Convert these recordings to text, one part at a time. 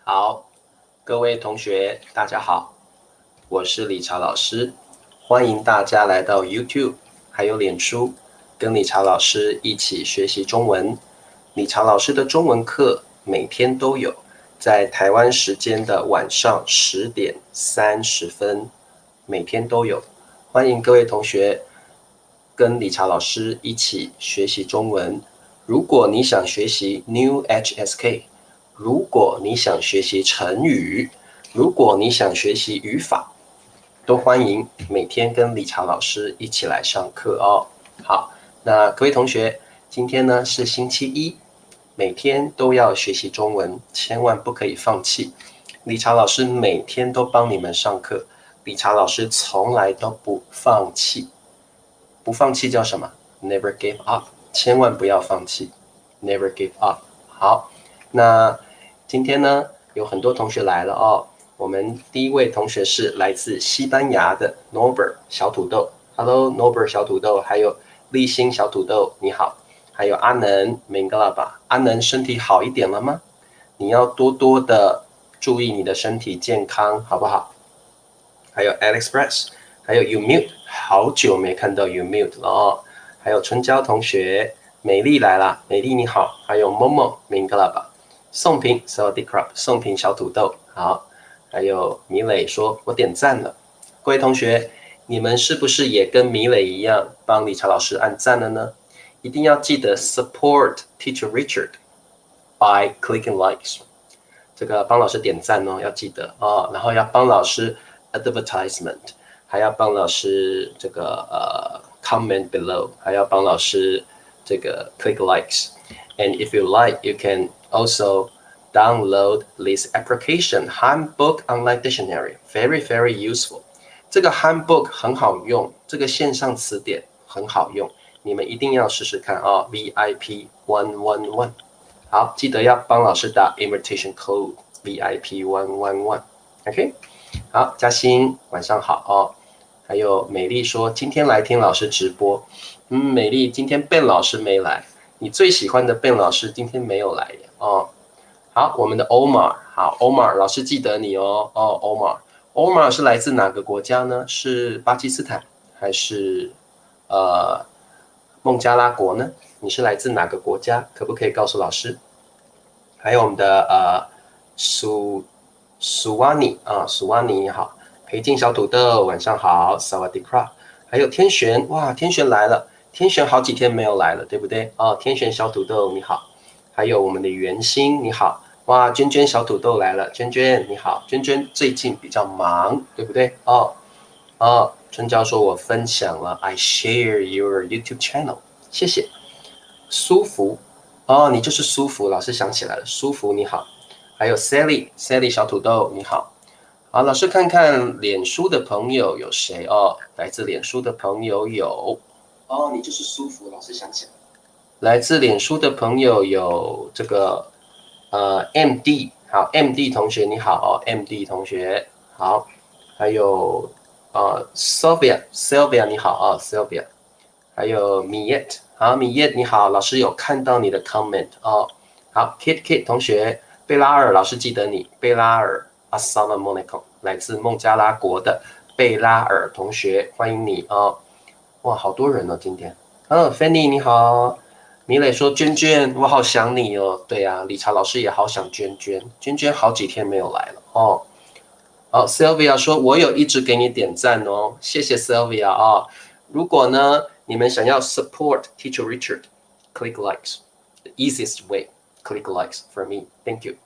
好，各位同学，大家好，我是理查老师，欢迎大家来到 YouTube 还有脸书，跟理查老师一起学习中文。理查老师的中文课每天都有，在台湾时间的晚上10:30，每天都有。欢迎各位同学跟理查老师一起学习中文。如果你想学习 New HSK，如果你想学习成语，如果你想学习语法，都欢迎每天跟理查老师一起来上课哦。好，那各位同学，今天呢是星期一，每天都要学习中文，千万不可以放弃。理查老师每天都帮你们上课，理查老师从来都不放弃。不放弃叫什么？ Never give up， 千万不要放弃 Never give up。 好，那今天呢有很多同学来了哦。我们第一位同学是来自西班牙的 Norbert 小土豆。 Hello Norbert 小土豆，还有立新小土豆，你好。还有阿能 Mengalaba， 阿能身体好一点了吗？你要多多的注意你的身体健康，好不好？还有 Alex， 还有 Umute， 好久没看到 Umute 了哦。还有春娇同学，美丽来啦，美丽你好。还有 Momo Mengalaba， 宋平 Sawadee-krap， 宋平小土豆好。还有米磊说我点赞了。各位同学，你们是不是也跟米磊一样帮理查老师按赞了呢？一定要记得 support Teacher Richard by clicking likes， 这个帮老师点赞哦，要记得哦。然后要帮老师 advertisement， 还要帮老师这个comment below， 还要帮老师这个 click likes。 And if you like, you can also download this application, Handbook Online Dictionary. Very, very useful. 这个 Handbook 很好用，这个线上词典很好用，你们一定要试试看哦。VIP 111，好，记得要帮老师打 invitation code VIP 111。OK， 好，嘉欣晚上好哦。还有美丽说今天来听老师直播。美丽今天 Ben 老师没来，你最喜欢的 Ben 老师今天没有来哦。好，我们的 Omar， 好 Omar 老师记得你哦。Omar 是来自哪个国家呢？是巴基斯坦还是孟加拉国呢？你是来自哪个国家？可不可以告诉老师？还有我们的苏瓦尼啊，苏瓦尼你好。裴静小土豆晚上好 Sawadee-krap。 还有天璇，哇，天璇来了，天璇好几天没有来了，对不对？天璇小土豆你好。还有我们的袁心你好。哇，娟娟小土豆来了，娟娟你好。娟娟最近比较忙，对不对？春娇说我分享了 I share your YouTube channel， 谢谢。舒服你就是舒服，老师想起来了，舒服你好。还有 Sally 小土豆你好。好，老师看看脸书的朋友有谁哦？来自脸书的朋友有你就是舒服，老师想起来。来自脸书的朋友有这个MD， 好 MD 同学你好MD 同学好。还有Sylvia 你好Sylvia。还有 Miet， 好 Miet 你好，老师有看到你的 comment 好 Kit 同学，贝拉尔老师记得你，贝拉尔 Assalamu alaikum， 来自孟加拉国的贝拉尔同学，欢迎你哇，好多人哦今天。Fanny 你好。米磊说娟娟我好想你哦。对啊，理查老师也好想娟娟，娟娟好几天没有来了好 Sylvia 说我有一直给你点赞哦，谢谢 Sylvia如果呢你们想要 support Teacher Richard, click likes. The easiest way, click likes for me. Thank you.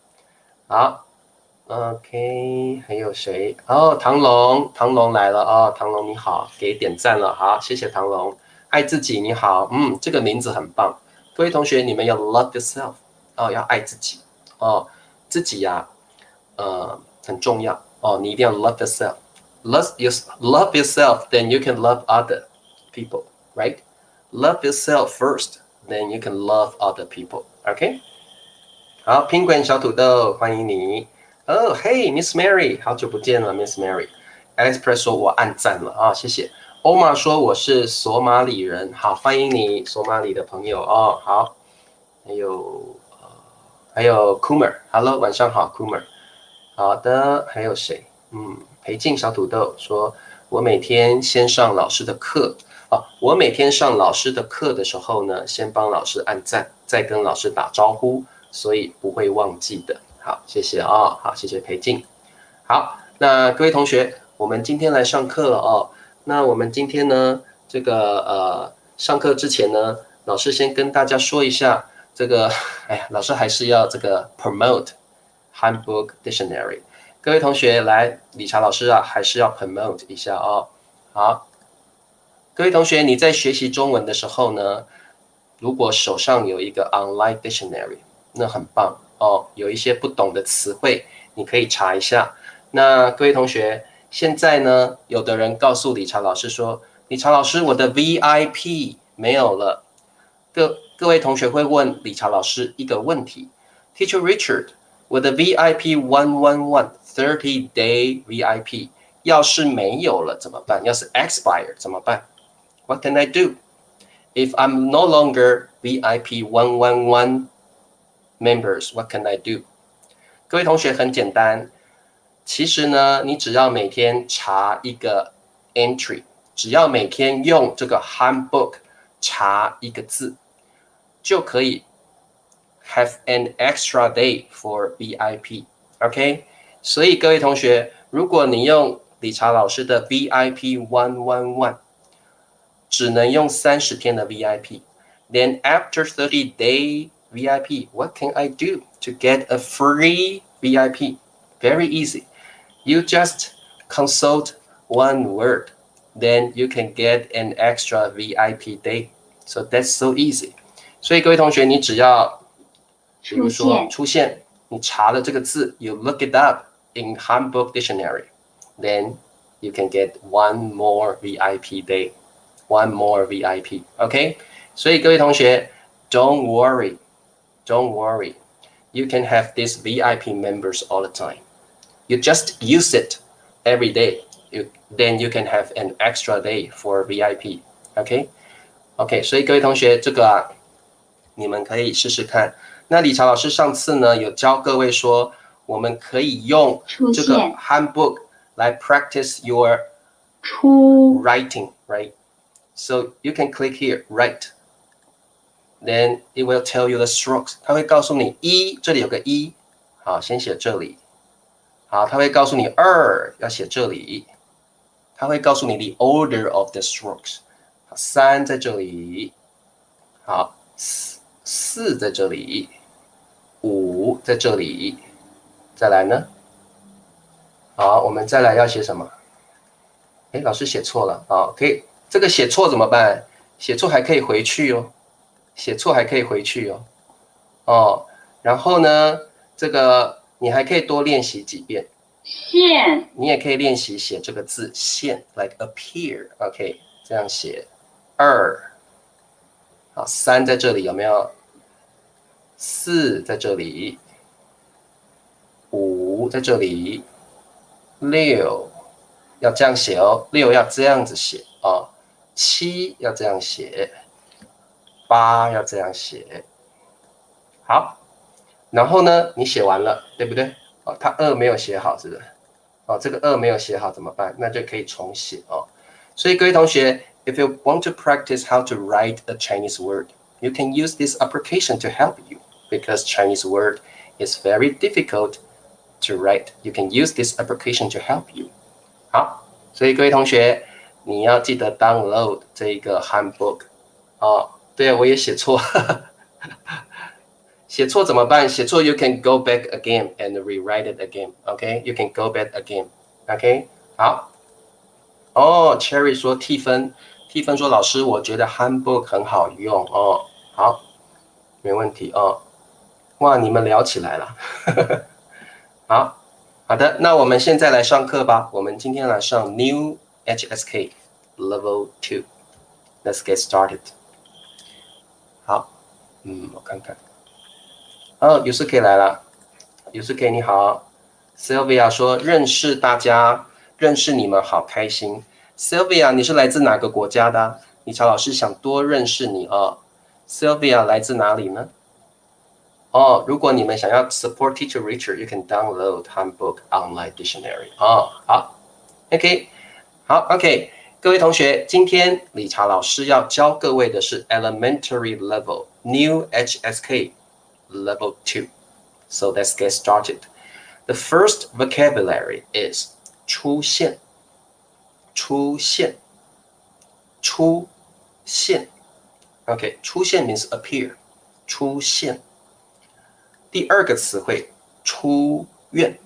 好 OK， 还有谁唐龙来了唐龙你好，给点赞了，好，谢谢唐龙。爱自己你好，这个名字很棒。各位同学，你们要 love yourself 要爱自己自己呀很重要你一定要 love yourself. Love yourself, then you can love other people, right? Love yourself first, then you can love other people. OK? 好 Penguin 小土豆欢迎你。Hey Miss Mary， 好久不见了 Miss Mary。 Express 说我按赞了谢谢。Omar 说我是索马里人，好，欢迎你索马里的朋友好。还有 Kumar， Hello 晚上好 Kumar。好的，还有谁？裴静小土豆说，我每天先上老师的课我每天上老师的课的时候呢，先帮老师按赞，再跟老师打招呼，所以不会忘记的。好，谢谢好，谢谢裴静。好，那各位同学，我们今天来上课了那我们今天呢，这个上课之前呢，老师先跟大家说一下这个，老师还是要这个 promote Handbook Dictionary。各位同学来，理查老师还是要 promote 一下好，各位同学，你在学习中文的时候呢，如果手上有一个 online dictionary， 那很棒有一些不懂的词汇，你可以查一下。那各位同学，现在呢，有的人告诉理查老师说，理查老师，我的 VIP 没有了。各位同学会问理查老师一个问题 ，Teacher Richard， 我的 VIP 111 30-day VIP 要是没有了怎么办？要是 expire 怎么办？What can I do if I'm no longer VIP 111 members? What can I do? 各位同学很简单，其实呢，你只要每天查一个 entry， 只要每天用这个 handbook 查一个字，就可以 have an extra day for VIP。OK， 所以各位同学，如果你用理查老师的 VIP 111。只能用30天的 VIP. Then after 30-day VIP, what can I do to get a free VIP? Very easy. You just consult one word. Then you can get an extra VIP day. So that's so easy. 所以各位同学，你只要比如说出现，你查了这个字 you look it up in Handbook Dictionary. Then you can get one more VIP day.One more VIP, OK? 所以各位同学 don't worry. You can have these VIP members all the time. You just use it every day. Then you can have an extra day for VIP, OK? OK, 所以各位同学，这个你们可以试试看。那理查老师上次呢，有教各位说，我们可以用这个 handbook 来 practice your writing, right?So you can click here, write. Then it will tell you the strokes. 它会告诉你这里有个好，先写这里。好，它会告诉你要写这里。它会告诉你 the order of the strokes. 好，3在这里。好，4在这里。5在这里。再来呢？好，我们再来要写什么？老师写错了。好，可以。这个写错怎么办？写错还可以回去然后呢，这个你还可以多练习几遍。线，你也可以练习写这个字线 ，like appear， OK， 这样写。好，3在这里有没有？4在这里，5在这里，6要这样写6要这样子写7要这样写，8要这样写。好，然后呢，你写完了，对不对？他2没有写好，是不是？这个2没有写好怎么办？那就可以重写所以各位同学 ，if you want to practice how to write a Chinese word, you can use this application to help you because Chinese word is very difficult to write. You can use this application to help you. 好，所以各位同学。你要记得 download 这一个 handbook 对我也写错写错怎么办？写错 you can go back again and rewrite it again, OK? You can go back again, OK? 好Cherry 说替分说老师我觉得 handbook 很好用好，没问题哇你们聊起来了好的，那我们现在来上课吧，我们今天来上 New HSK Level 2. Let's get started. 好，我看看。Yusuke 来了。Yusuke 你好。Sylvia 说认识大家，认识你们好开心。Sylvia 你是来自哪个国家的？理查老师想多认识你Sylvia 来自哪里呢？哦，如果你们想要 support Teacher Richard，you can download Handbook Online Dictionary。哦，好 ，OK， 好 ，OK， 各位同学，今天理查老师要教各位的是 Elementary Level New HSK Level 2。So let's get started. The first vocabulary is 出现，出现，出现。OK， 出现 means appear， 出现。第二个词汇，出院，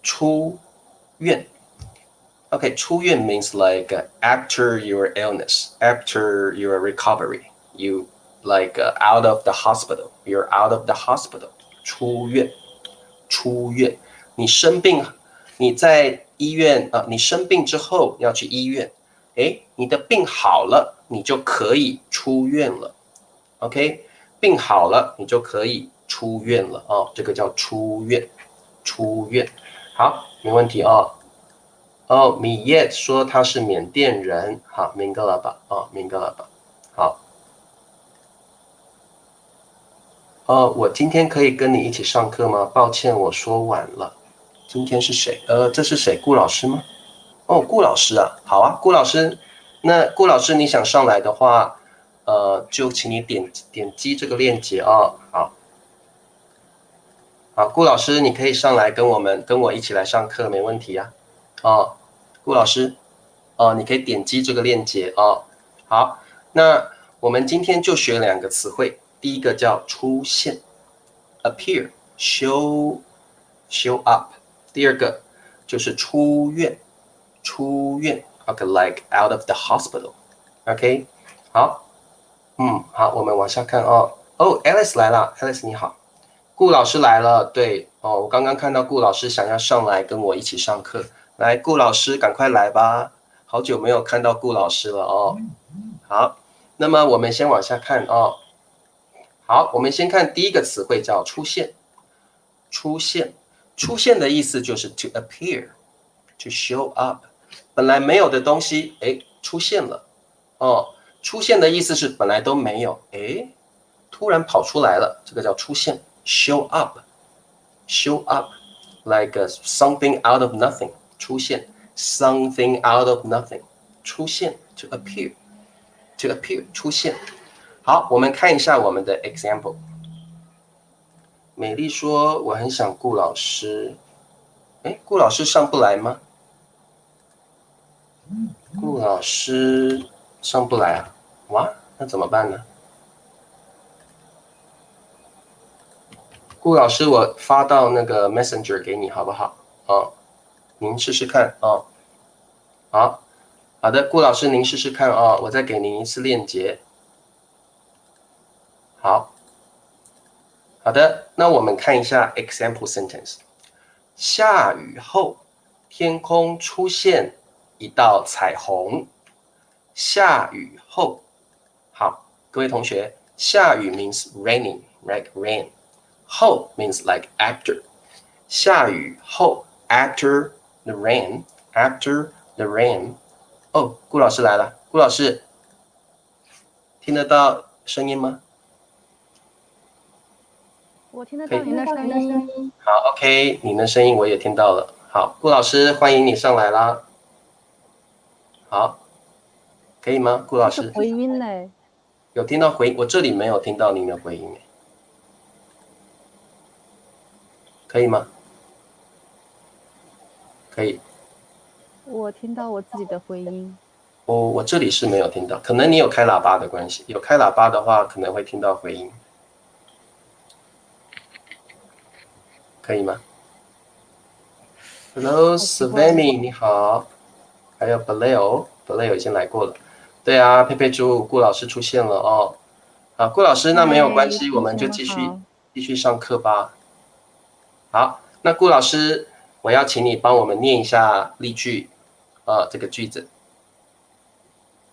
出院。Okay, 出院 means like after your illness, after your recovery, you like out of the hospital. You're out of the hospital. 出院，出院。你生病，你在医院你生病之后要去医院，你的病好了，你就可以出院了。OK， 病好了，你就可以出院了哦，这个叫出院，出院。好，没问题哦。哦，米叶说他是缅甸人，好，明格了吧？哦，明格了吧？好。我今天可以跟你一起上课吗？抱歉，我说晚了。今天是谁？这是谁？顾老师吗？哦，顾老师啊，好啊，顾老师。那顾老师，你想上来的话，就请你点击这个链接啊。好，好，顾老师，你可以上来跟我一起来上课，没问题呀。哦，顾老师，你可以点击这个链接哦。好，那我们今天就学两个词汇，第一个叫出现 ，appear， show up， 第二个就是出院，出院 ，OK，like out of the hospital，OK， 好，好，我们往下看哦。哦，Alice 来了，Alice 你好。顾老师来了，对哦，我刚刚看到顾老师想要上来跟我一起上课，来，顾老师赶快来吧，好久没有看到顾老师了哦。好，那么我们先往下看哦。好，我们先看第一个词汇叫出现，出现，出现的意思就是 to appear，to show up， 本来没有的东西，出现了哦。出现的意思是本来都没有，突然跑出来了，这个叫出现。Show up, show up, like something out of nothing. 出现 something out of nothing. 出现 to appear, to appear 出现。好，我们看一下我们的 example。美丽说：“我很想顾老师。”顾老师上不来吗？顾老师上不来啊？哇，那怎么办呢？顾老师，我发到那个 Messenger 给你，好不好？您试试看啊。好的，顾老师您试试看啊，我再给您一次链接。好的，那我们看一下 example sentence。下雨后，天空出现一道彩虹。下雨后，好，各位同学，下雨 means raining, right? Rain. 后 means like after. 下雨后 after the rain, after the rain. 哦，顾老师来了，顾老师听得到声音吗？我听得到您的声音。好 ，OK， 你的声音我也听到了。好，顾老师欢迎你上来啦。好，可以吗？顾老师回音嘞？有听到回音？我这里没有听到您的回音，可以吗？可以。我听到我自己的回音。我这里是没有听到，可能你有开喇叭的关系。有开喇叭的话，可能会听到回音，可以吗 ？Hello, Savannah， 你好。还有 Baleo 已经来过了。对啊，佩佩猪，顾老师出现了哦。好，顾老师，那没有关系，我们就继续上课吧。好，那顾老师，我要请你帮我们念一下例句，这个句子，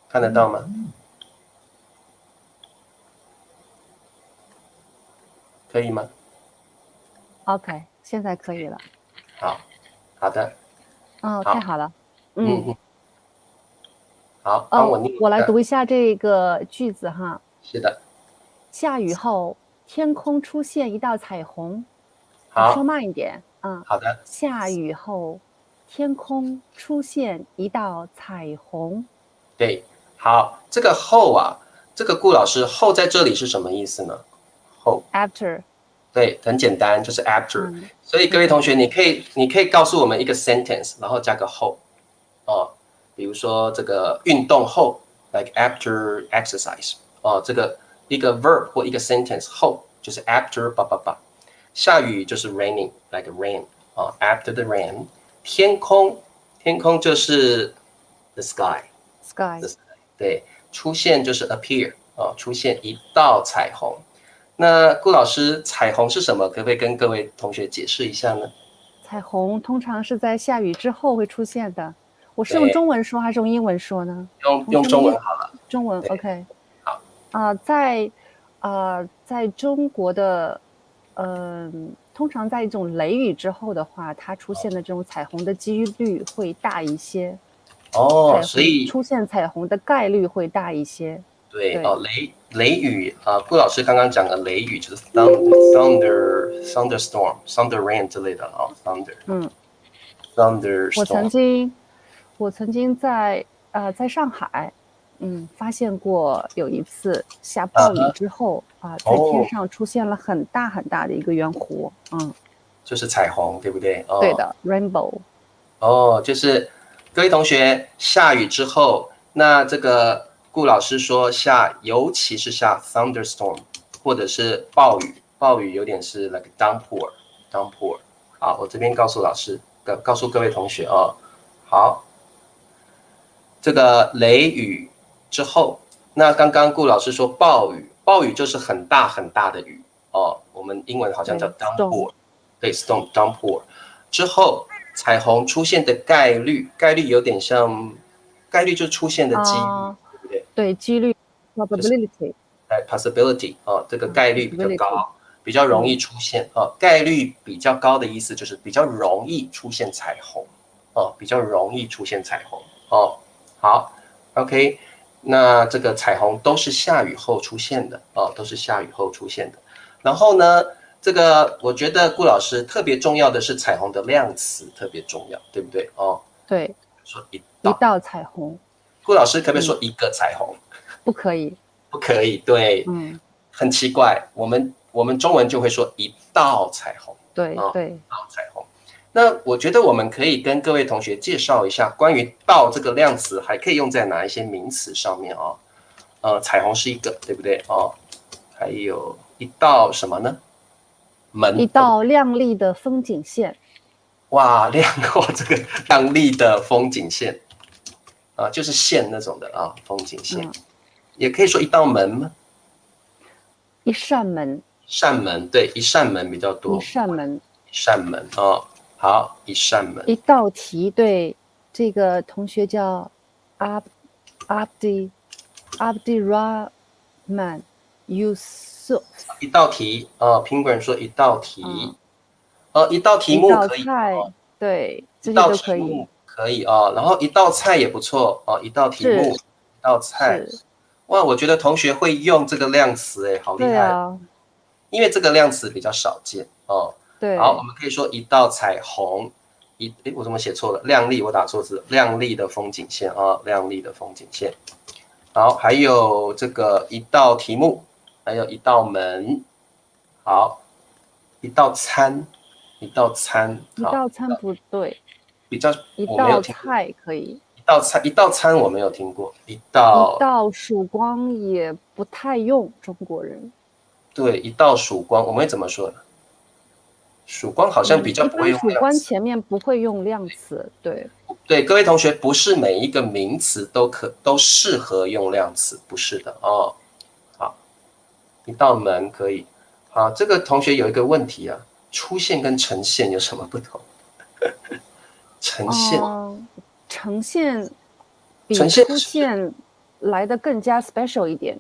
看得到吗？可以吗 ？OK， 现在可以了。好的。哦，太好了。好，帮我念。我来读一下这个句子哈。是的。下雨后，天空出现一道彩虹。我说好，慢一点。好的，下雨后，天空出现一道彩虹。对，好，这个后啊，这个顾老师后在这里是什么意思呢？后，After。对，很简单，就是 after。嗯，所以各位同学，你可以告诉我们一个 sentence，然后加个后哦，比如说这个运动后，like after exercise 哦，这个一个 verb 或一个 sentence 后就是 after 叭叭叭。下雨就是 raining，like rain 哦 after the rain。天空就是 the sky。Sky。对，出现就是 appear 哦，出现一道彩虹。那顾老师，彩虹是什么？可不可以跟各位同学解释一下呢？彩虹通常是在下雨之后会出现的。我是用对，中文说还是用英文说呢？用中文好了。中文对，OK。好，在中国的，通常在这种雷雨之后的话，它出现的这种彩虹的几率会大一些，哦，所以出现彩虹的概率会大一些。对对哦，雷雨啊，顾老师刚刚讲的雷雨就是 thunderstorm、thunder rain 之类的哦，thunder 嗯，thunderstorm。我曾经在上海，发现过有一次下暴雨之后在天哦，上出现了很大很大的一个圆弧。就是彩虹，对不对？哦，对的，rainbow。哦，就是各位同学，下雨之后，那这个顾老师说尤其是下 thunderstorm，或者是暴雨，暴雨有点是 like downpour。好，我这边告诉老师，告诉各位同学哦。好，这个雷雨之后，那刚刚顾老师说暴雨，暴雨就是很大很大的雨哦，我们英文好像叫 downpour，对 storm downpour 之后。彩虹出现的概率有点像概率就出现的几率，对不对？对，几率 probability。possibility 哦，这个概率比较高，比较容易出现哦。概率比较高的意思就是比较容易出现彩虹哦，比较容易出现彩虹哦。好 ，OK， 那这个彩虹都是下雨后出现的哦，都是下雨后出现的。然后呢？这个我觉得顾老师特别重要的是彩虹的量词特别重要，对不对？哦，对，说一道彩虹。顾老师可不可以说一个彩虹？不可以，不可以，对，很奇怪，我们中文就会说一道彩虹，对对，一道彩虹。那我觉得我们可以跟各位同学介绍一下关于道这个量词还可以用在哪一些名词上面哦。彩虹是一个，对不对？哦，还有一道什么呢？一道亮丽的风景线。哇，亮过这个亮丽的风景线就是线那种的风景线。也可以说一道门吗？一扇门。扇门，对，一扇门比较多。一扇门哦，好，一扇门。一道题，对，这个同学叫Abdirahman Yusuf。一道题苹果人说一道题，一道题目可以，对，一道题目可以然后一道菜也不错一道题目，一道菜，哇，我觉得同学会用这个量词好厉害，因为这个量词比较少见对，好，我们可以说一道彩虹，我怎么写错了？亮丽，我打错字，亮丽的风景线亮丽的风景线。好，还有这个一道题目。还有一道门，好，一道餐不对，比较一道菜可以，一道餐我没有听过，一道曙光也不太用中国人，对，一道曙光我们会怎么说呢？曙光好像比较不会用量词，曙光前面不会用量词，对，各位同学，不是每一个名词都适合用量词，不是的好。一道门可以，好，这个同学有一个问题出现跟呈现有什么不同？呈现比出现来的更加 special 一点。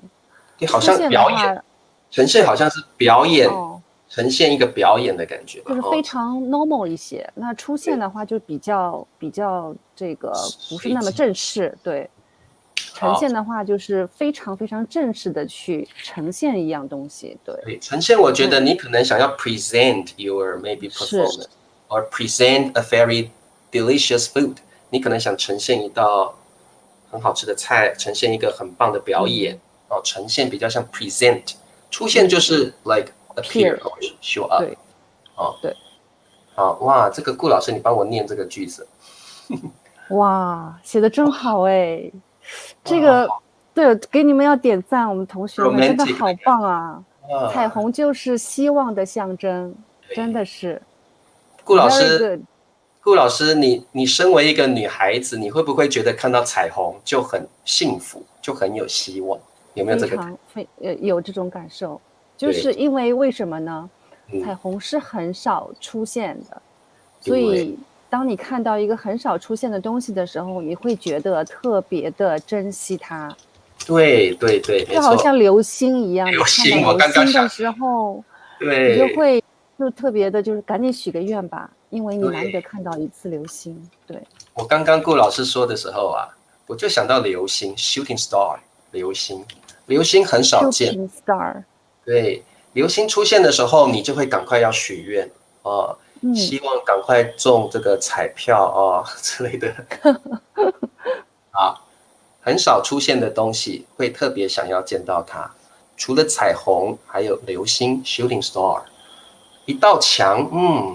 好像表演，呈现好像是表演，呈现一个表演的感觉吧，就是非常 normal 一些。那出现的话就比较这个不是那么正式，对。呈现的话就是非常非常正式的去呈现一样东西，对。对，呈现我觉得你可能想要 present your maybe 是 performance or present a very delicious food， 你可能想呈现一道很好吃的菜，呈现一个很棒的表演，呈现比较像 present， 出现就是 like appear or show up， 对，对。好，哇，这个顾老师你帮我念这个句子。哇，写的真好哎，这个对，给你们要点赞，我们同学们真的好棒啊！彩虹就是希望的象征，真的是。顾老师，你身为一个女孩子，你会不会觉得看到彩虹就很幸福，就很有希望？有没有这个？有这种感受，就是因为为什么呢？彩虹是很少出现的，所以当你看到一个很少出现的东西的时候，你会觉得特别的珍惜它。对，没错，就好像流星一样，流星看到流星的时候，对，你就会特别的，就是赶紧许个愿吧，因为你难得看到一次流星。对，我刚刚顾老师说的时候啊，我就想到流星 ，shooting star， 流星很少见。shooting star， 对，流星出现的时候，你就会赶快要许愿啊，希望赶快中这个彩票啊之类的啊。很少出现的东西，会特别想要见到它。除了彩虹，还有流星 （shooting star）。一道墙，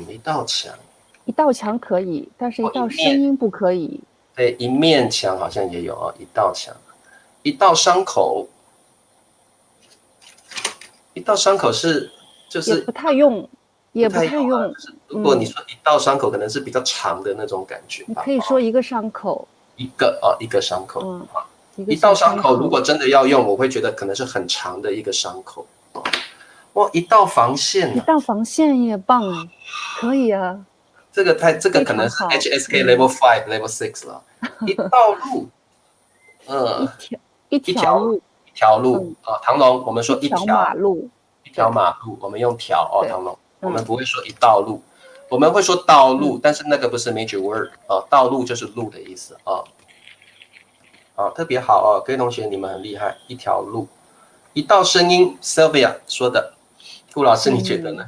一道墙可以，但是一道声音不可以。对，一面墙好像也有啊，一道墙。一道伤口，一道伤口是就是也不太用。如果你说一道伤口，可能是比较长的那种感觉吧。你可以说一个伤口。一个伤口，一道伤口如果真的要用，我会觉得可能是很长的一个伤口。哇，一道防线，一道防线也棒啊，可以啊。这个可能是 HSK Level 5 Level 6了。一道路，一条路啊，唐龙，我们说一条马路，我们用条哦，唐龙，我们不会说一道路。我们会说道路，但是那个不是 major word 道路就是路的意思特别好各位同学你们很厉害，一条路，一道声音 ，Sylvia 说的，顾老师你觉得呢？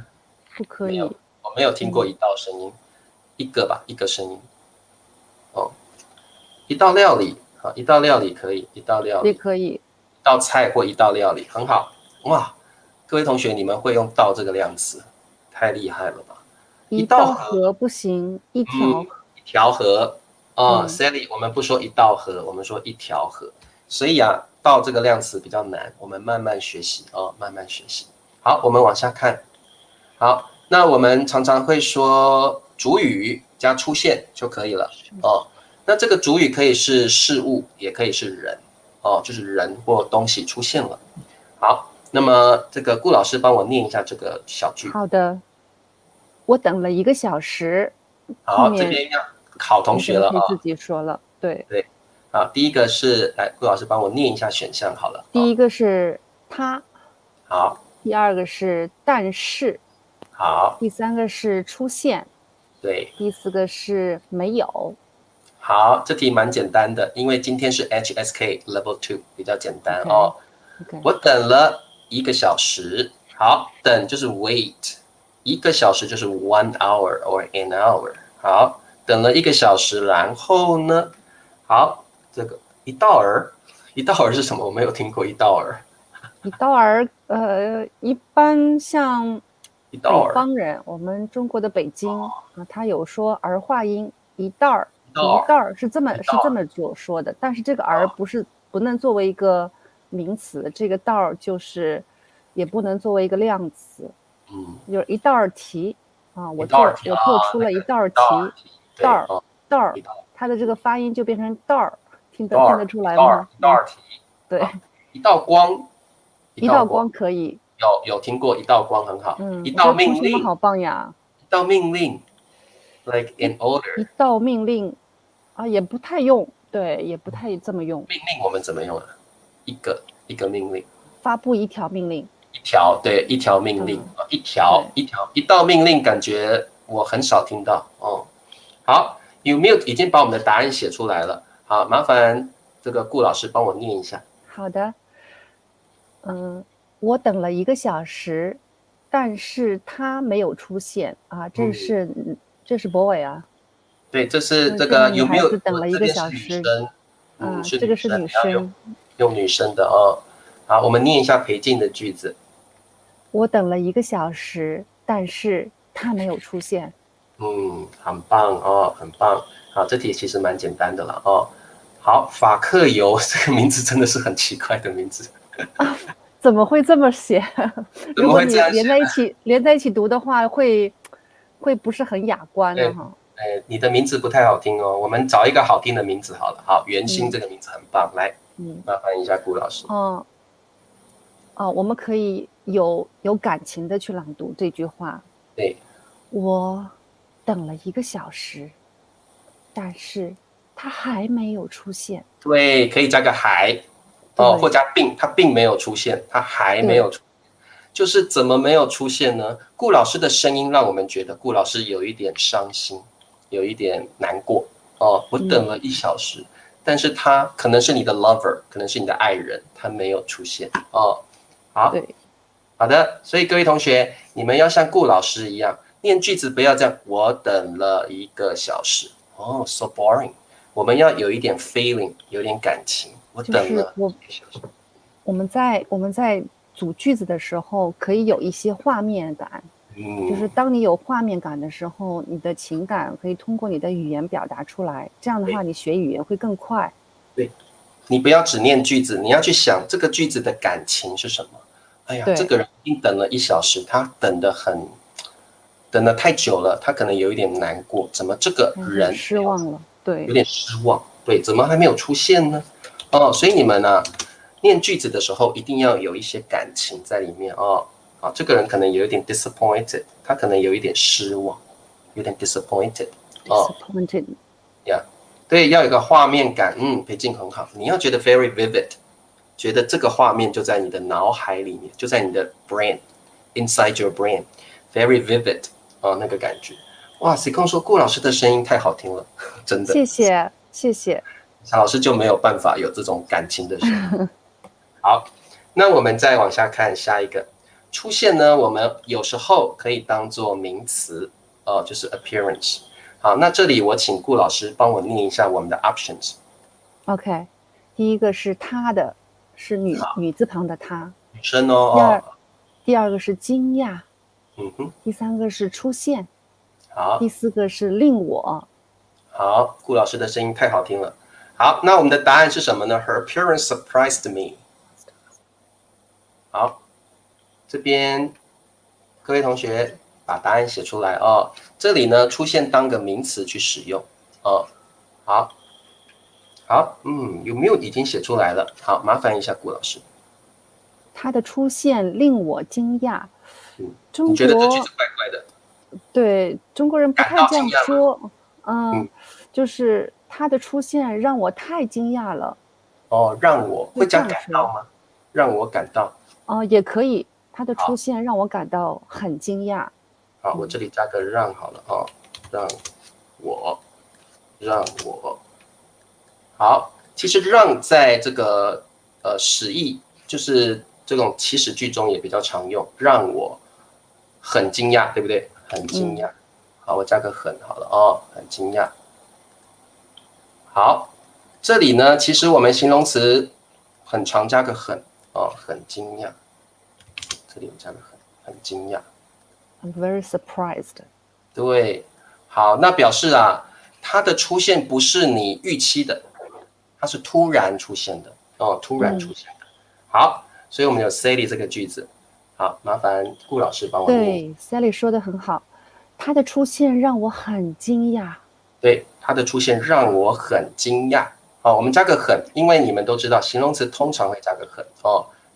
不可以，我没有听过一道声音，一个声音，一道料理一道料理可以，一道料理也可以，一道菜或一道料理很好，哇，各位同学你们会用道这个量词，太厉害了吧？一道河不行，一条河Sally， 我们不说一道河，我们说一条河。所以道这个量词比较难，我们慢慢学习慢慢学习。好，我们往下看。好，那我们常常会说主语加出现就可以了那这个主语可以是事物，也可以是人就是人或东西出现了。好，那么这个顾老师帮我念一下这个小句。好的。我等了1个小时。好，这边要考同学了可以自己说了，对。第一个是来，顾老师帮我念一下选项好了。第一个是他。好。第二个是但是。好。第三个是出现。对。第四个是没有。好，这题蛮简单的，因为今天是 HSK Level 2，比较简单我等了1个小时。好，等就是 wait。1个小时就是 1 hour or an hour。好，等了1个小时，然后呢？好，这个一道儿是什么？我没有听过一道儿。一道儿，一般像北方人，我们中国的北京他有说儿化音，一道儿是这么说的，但是这个儿不能作为一个名词，这个道儿就是也不能作为一个量词。就是一道题我做出了一道题，道儿，它的这个发音就变成道儿，听得出来吗？道题，对，一道光，一道光可以，有听过一道光很好，一道命令，好棒呀，一道命令 ，like an order， 一道命令也不太用，对，也不太这么用。命令我们怎么用一个命令，发布一条命令。一条命令一道命令，感觉我很少听到好，有没有已经把我们的答案写出来了？好，麻烦这个顾老师帮我念一下。好的。我等了1个小时，但是他没有出现啊。这是 boy 啊。对，这是这这个女个有没有？孩子等了1个这边是小时女生，是这个是女生，你要女生。用女生的哦。好，我们念一下裴静的句子。我等了1个小时，但是他没有出现。很棒哦，很棒。好，这题其实蛮简单的了哦。好，法克油这个名字真的是很奇怪的名字。怎么会这么写？怎么如果你会这样写？连在一起读的话，会不是很雅观了哈。你的名字不太好听哦，我们找一个好听的名字好了。好，袁心这个名字很棒，来，麻烦一下顾老师。我们可以有感情的去朗读这句话。对，我等了1个小时，但是他还没有出现。对，可以加个还或加并，他并没有出现，他还没有出现。就是怎么没有出现呢？顾老师的声音让我们觉得顾老师有一点伤心，有一点难过哦。我等了1小时，但是他可能是你的 lover， 可能是你的爱人，他没有出现哦。好的，所以各位同学，你们要像顾老师一样念句子，不要这样。我等了1个小时，so boring。我们要有一点 feeling， 有点感情。我等了1个小时。我们在组句子的时候，可以有一些画面感。就是当你有画面感的时候，你的情感可以通过你的语言表达出来。这样的话，你学语言会更快。对，你不要只念句子，你要去想这个句子的感情是什么。哎呀，这个人已经等了1小时，他等得太久了，他可能有一点难过。怎么这个人失望了？对，有点失望。对，怎么还没有出现呢？所以你们呢，念句子的时候一定要有一些感情在里面哦。好，这个人可能有一点 disappointed， 他可能有一点失望，有点 disappointed。yeah， 对，要有个画面感。裴静很好，你要觉得 very vivid。觉得这个画面就在你的脑海里面，就在你的 brain，inside your brain，very vivid 那个感觉。哇，谁跟我说顾老师的声音太好听了，真的。谢谢。夏老师就没有办法有这种感情的声音。好，那我们再往下看下一个出现呢，我们有时候可以当做名词就是 appearance。好，那这里我请顾老师帮我念一下我们的 options。OK， 第一个是他的。是女字旁的她，女生哦。第二个是惊讶，第3个是出现，好，第4个是令我。好，顾老师的声音太好听了。好，那我们的答案是什么呢？ Her appearance surprised me。好，这边各位同学把答案写出来哦。这里呢出现当个名词去使用哦。好，有没有已经写出来了？好，麻烦一下顾老师。他的出现令我惊讶。你觉得这句子怪怪的？对，中国人不太这样说。就是他的出现让我太惊讶了。让我会加感到吗？让我感到。也可以。他的出现让我感到很惊讶。好，我这里加个让好了让我。好，其实让在这个使役，就是这种祈使句中也比较常用，让我很惊讶，对不对？很惊讶。好，我加个很好了很惊讶。好，这里呢，其实我们形容词很常加个很很惊讶。这里我加个很惊讶。I'm very surprised。对，好，那表示它的出现不是你预期的。它是突然出现的突然出现的。好，所以我们有 Sally 这个句子。好，麻烦顾老师帮我念。对 ，Sally 说的很好，他的出现让我很惊讶。对，他的出现让我很惊讶。我们加个很，因为你们都知道形容词通常会加个很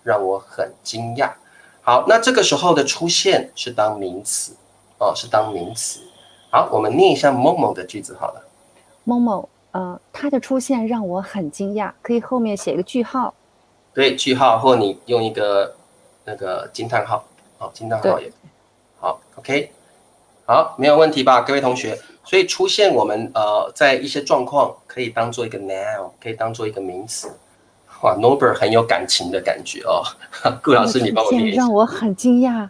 让我很惊讶。好，那这个时候的出现是当名词是当名词。好，我们念一下某某的句子好了。某某他的出现让我很惊讶，可以后面写一个句号。对，句号，或你用一个那个惊叹号惊叹号也好。OK，好，没有问题吧，各位同学？所以出现我们在一些状况可以当做一个 noun， 可以当做一个名词。哇 ，Norbert 很有感情的感觉哦。顾老师，你帮我念一下。让我很惊讶，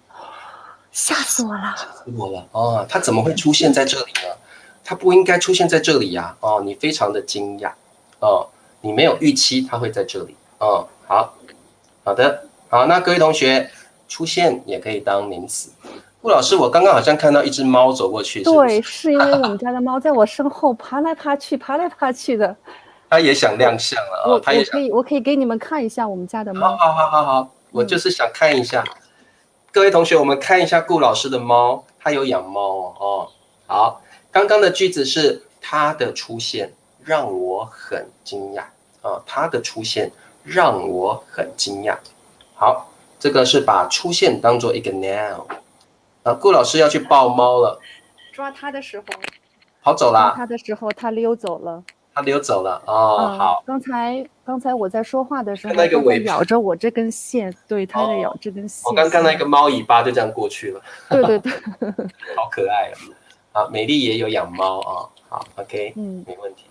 吓死我了！吓死我了哦！他怎么会出现在这里呢？他不应该出现在这里呀！哦，你非常的惊讶哦，你没有预期他会在这里哦。好的，好，那各位同学，出现也可以当名词。顾老师，我刚刚好像看到一只猫走过去，是不是？对，是因为我们家的猫在我身后爬来爬去，爬来爬去的。它也想亮相了啊！我可以给你们看一下我们家的猫。好，我就是想看一下。各位同学，我们看一下顾老师的猫，他有养猫哦。好，刚刚的句子是他的出现让我很惊讶啊，他的出现让我很惊讶。好，这个是把出现当做一个 noun。顾老师要去抱猫了，抓它的时候跑走啦。抓它的时候，它溜走了。它溜走了哦。好，刚才我在说话的时候，它在咬着我这根线，对，它在咬这根线。我刚看到一个猫尾巴就这样过去了。对，好可爱哦。好，美丽也有养猫啊。好 ，OK， 没问题。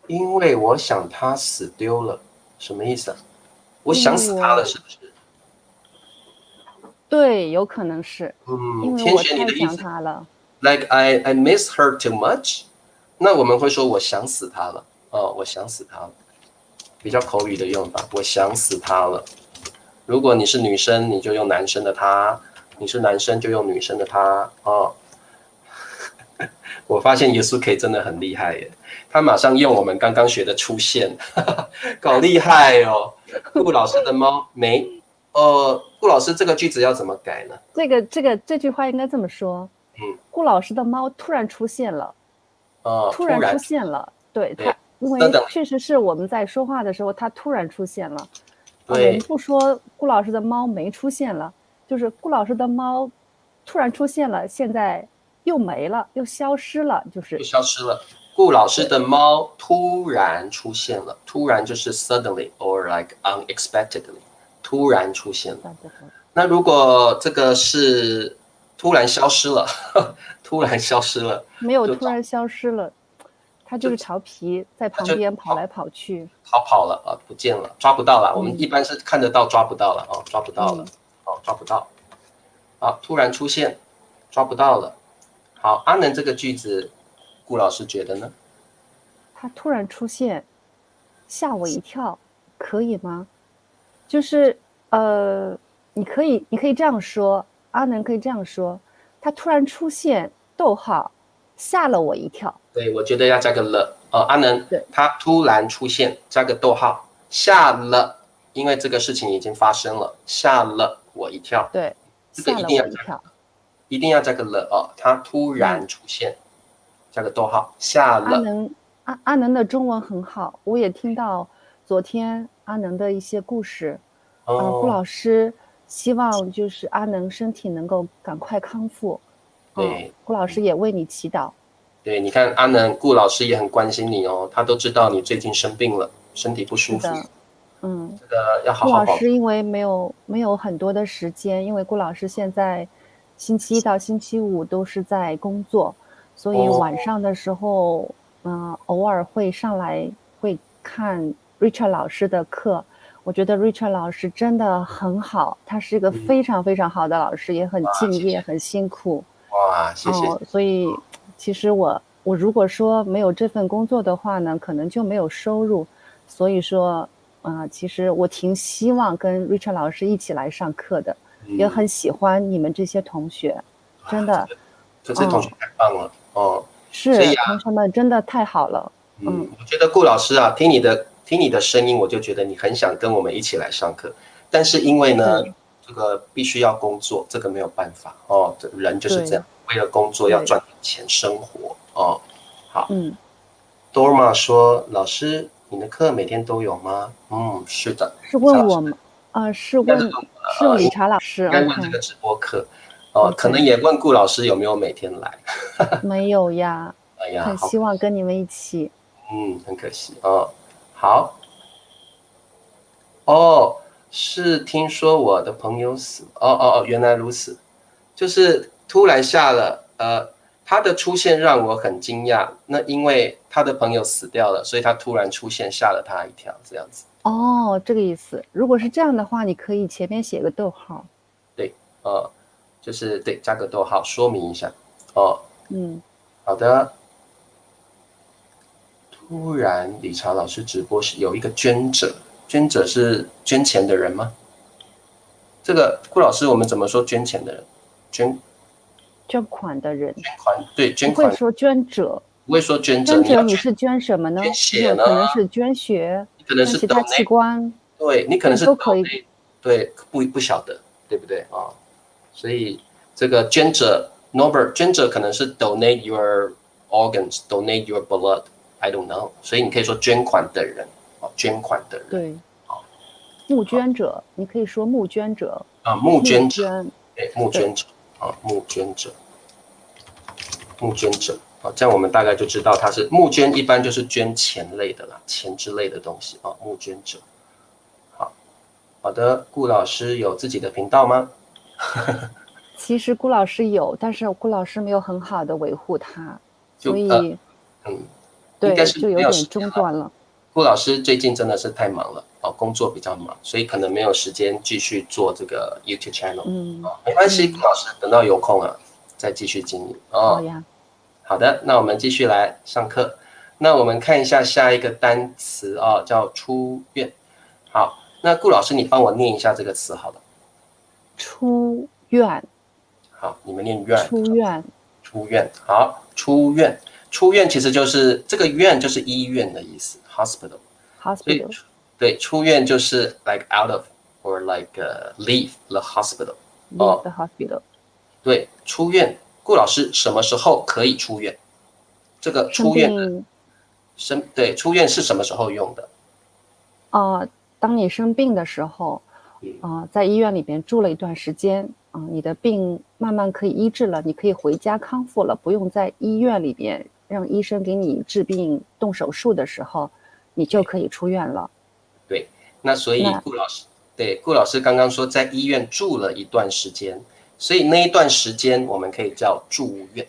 因为我想它死丢了，什么意思啊？我想死它了，是不是？对，有可能是。因为我太想它了。Like I miss her too much。那我们会说我想死她了哦，我想死她了，比较口语的用法，我想死她了。如果你是女生，你就用男生的他；你是男生就用女生的他哦。我发现耶稣可以真的很厉害耶，他马上用我们刚刚学的出现，搞厉害哦。顾老师的猫没，顾老师这个句子要怎么改呢？这句话应该这么说。顾老师的猫突然出现了。突然出现了，对，它因为确实是我们在说话的时候，它突然出现了。我们不说顾老师的猫没出现了，就是顾老师的猫突然出现了，现在又没了，又消失了，就是又消失了。顾老师的猫突然出现了，突然就是 suddenly or like unexpectedly， 突然出现了。那如果这个是突然消失了，突然消失了，没有突然消失了，它就是调皮，在旁边跑来跑去，跑了啊，不见了，抓不到了。我们一般是看得到，抓不到了哦，抓不到了，抓不到。好，突然出现，抓不到了。好，阿能这个句子，顾老师觉得呢？他突然出现，吓我一跳，可以吗？就是你可以这样说，阿能可以这样说，他突然出现，逗号，吓了我一跳。对，我觉得要加个了。阿能，他突然出现，加个逗号，吓了，因为这个事情已经发生了，吓了我一跳。对，这个一定要加，一定要加个了哦。他突然出现，加个逗号，吓了。阿能的中文很好，我也听到昨天阿能的一些故事。顾老师希望就是阿能身体能够赶快康复。对，顾老师也为你祈祷。对，你看阿能，顾老师也很关心你哦，他都知道你最近生病了，身体不舒服。这个要好好保重。顾老师因为没有很多的时间，因为顾老师现在星期一到星期五都是在工作，所以晚上的时候，偶尔会上来会看 Richard 老师的课。我觉得 Richard 老师真的很好，他是一个非常非常好的老师，也很敬业，很辛苦。哇，谢谢。所以其实我如果说没有这份工作的话呢，可能就没有收入。所以说，其实我挺希望跟 Richard 老师一起来上课的，也很喜欢你们这些同学，真的。这些同学太棒了哦。是，同学们真的太好了。我觉得顾老师啊，听你的声音，我就觉得你很想跟我们一起来上课，但是因为呢，这个必须要工作，这个没有办法哦，人就是这样，为了工作要赚钱生活哦。好，Dorma 说，老师，你的课每天都有吗？是的。是问我吗？是问理查老师。应该问这个直播课可能也问顾老师有没有每天来。没有呀。哎呀，很希望跟你们一起。很可惜哦。好，是听说我的朋友死，原来如此，就是突然吓了他的出现让我很惊讶。那因为他的朋友死掉了，所以他突然出现，吓了他一跳，这样子。哦，这个意思。如果是这样的话，你可以前面写个逗号。对，就是对，加个逗号说明一下。哦，好的。突然，理查老师直播时有一个捐者，捐者是捐钱的人吗？这个顾老师，我们怎么说捐钱的人？捐款的人。捐款，对，捐款。不会说捐者。不会说捐者。捐者你是捐什么呢？捐血呢？可能是捐血，可能是其他器官。对，你可能是都可以。对，不晓得，对不对啊？所以这个捐者 ，Norbert， 捐者可能是 donate your organs，donate your blood。I don't know， 所以你可以说捐款的人，捐款的人。对，募捐者，你可以说募捐者。募捐者，对，募捐者，募捐者，募捐者，这样我们大概就知道他是募捐，一般就是捐钱类的啦，钱之类的东西啊，募捐者。好的，顾老师有自己的频道吗？其实顾老师有，但是顾老师没有很好的维护它，所以对，就有点中断了。顾老师最近真的是太忙了，工作比较忙，所以可能没有时间继续做这个 YouTube channel。没关系，顾老师等到有空了再继续经营。好呀。好的，那我们继续来上课。那我们看一下下一个单词叫出院。好，那顾老师你帮我念一下这个词好了。出院。好，你们念院。出院。出院。好，出院。出院其实就是这个院就是医院的意思 ，hospital。hospital。对，出院就是 like out of or like leave the hospital。leave the hospital。对，出院。顾老师什么时候可以出院？这个出院对，出院是什么时候用的？当你生病的时候，在医院里边住了一段时间，你的病慢慢可以医治了，你可以回家康复了，不用在医院里边让医生给你治病动手术的时候，你就可以出院了。对，那所以顾老师刚刚说在医院住了一段时间，所以那一段时间我们可以叫住院。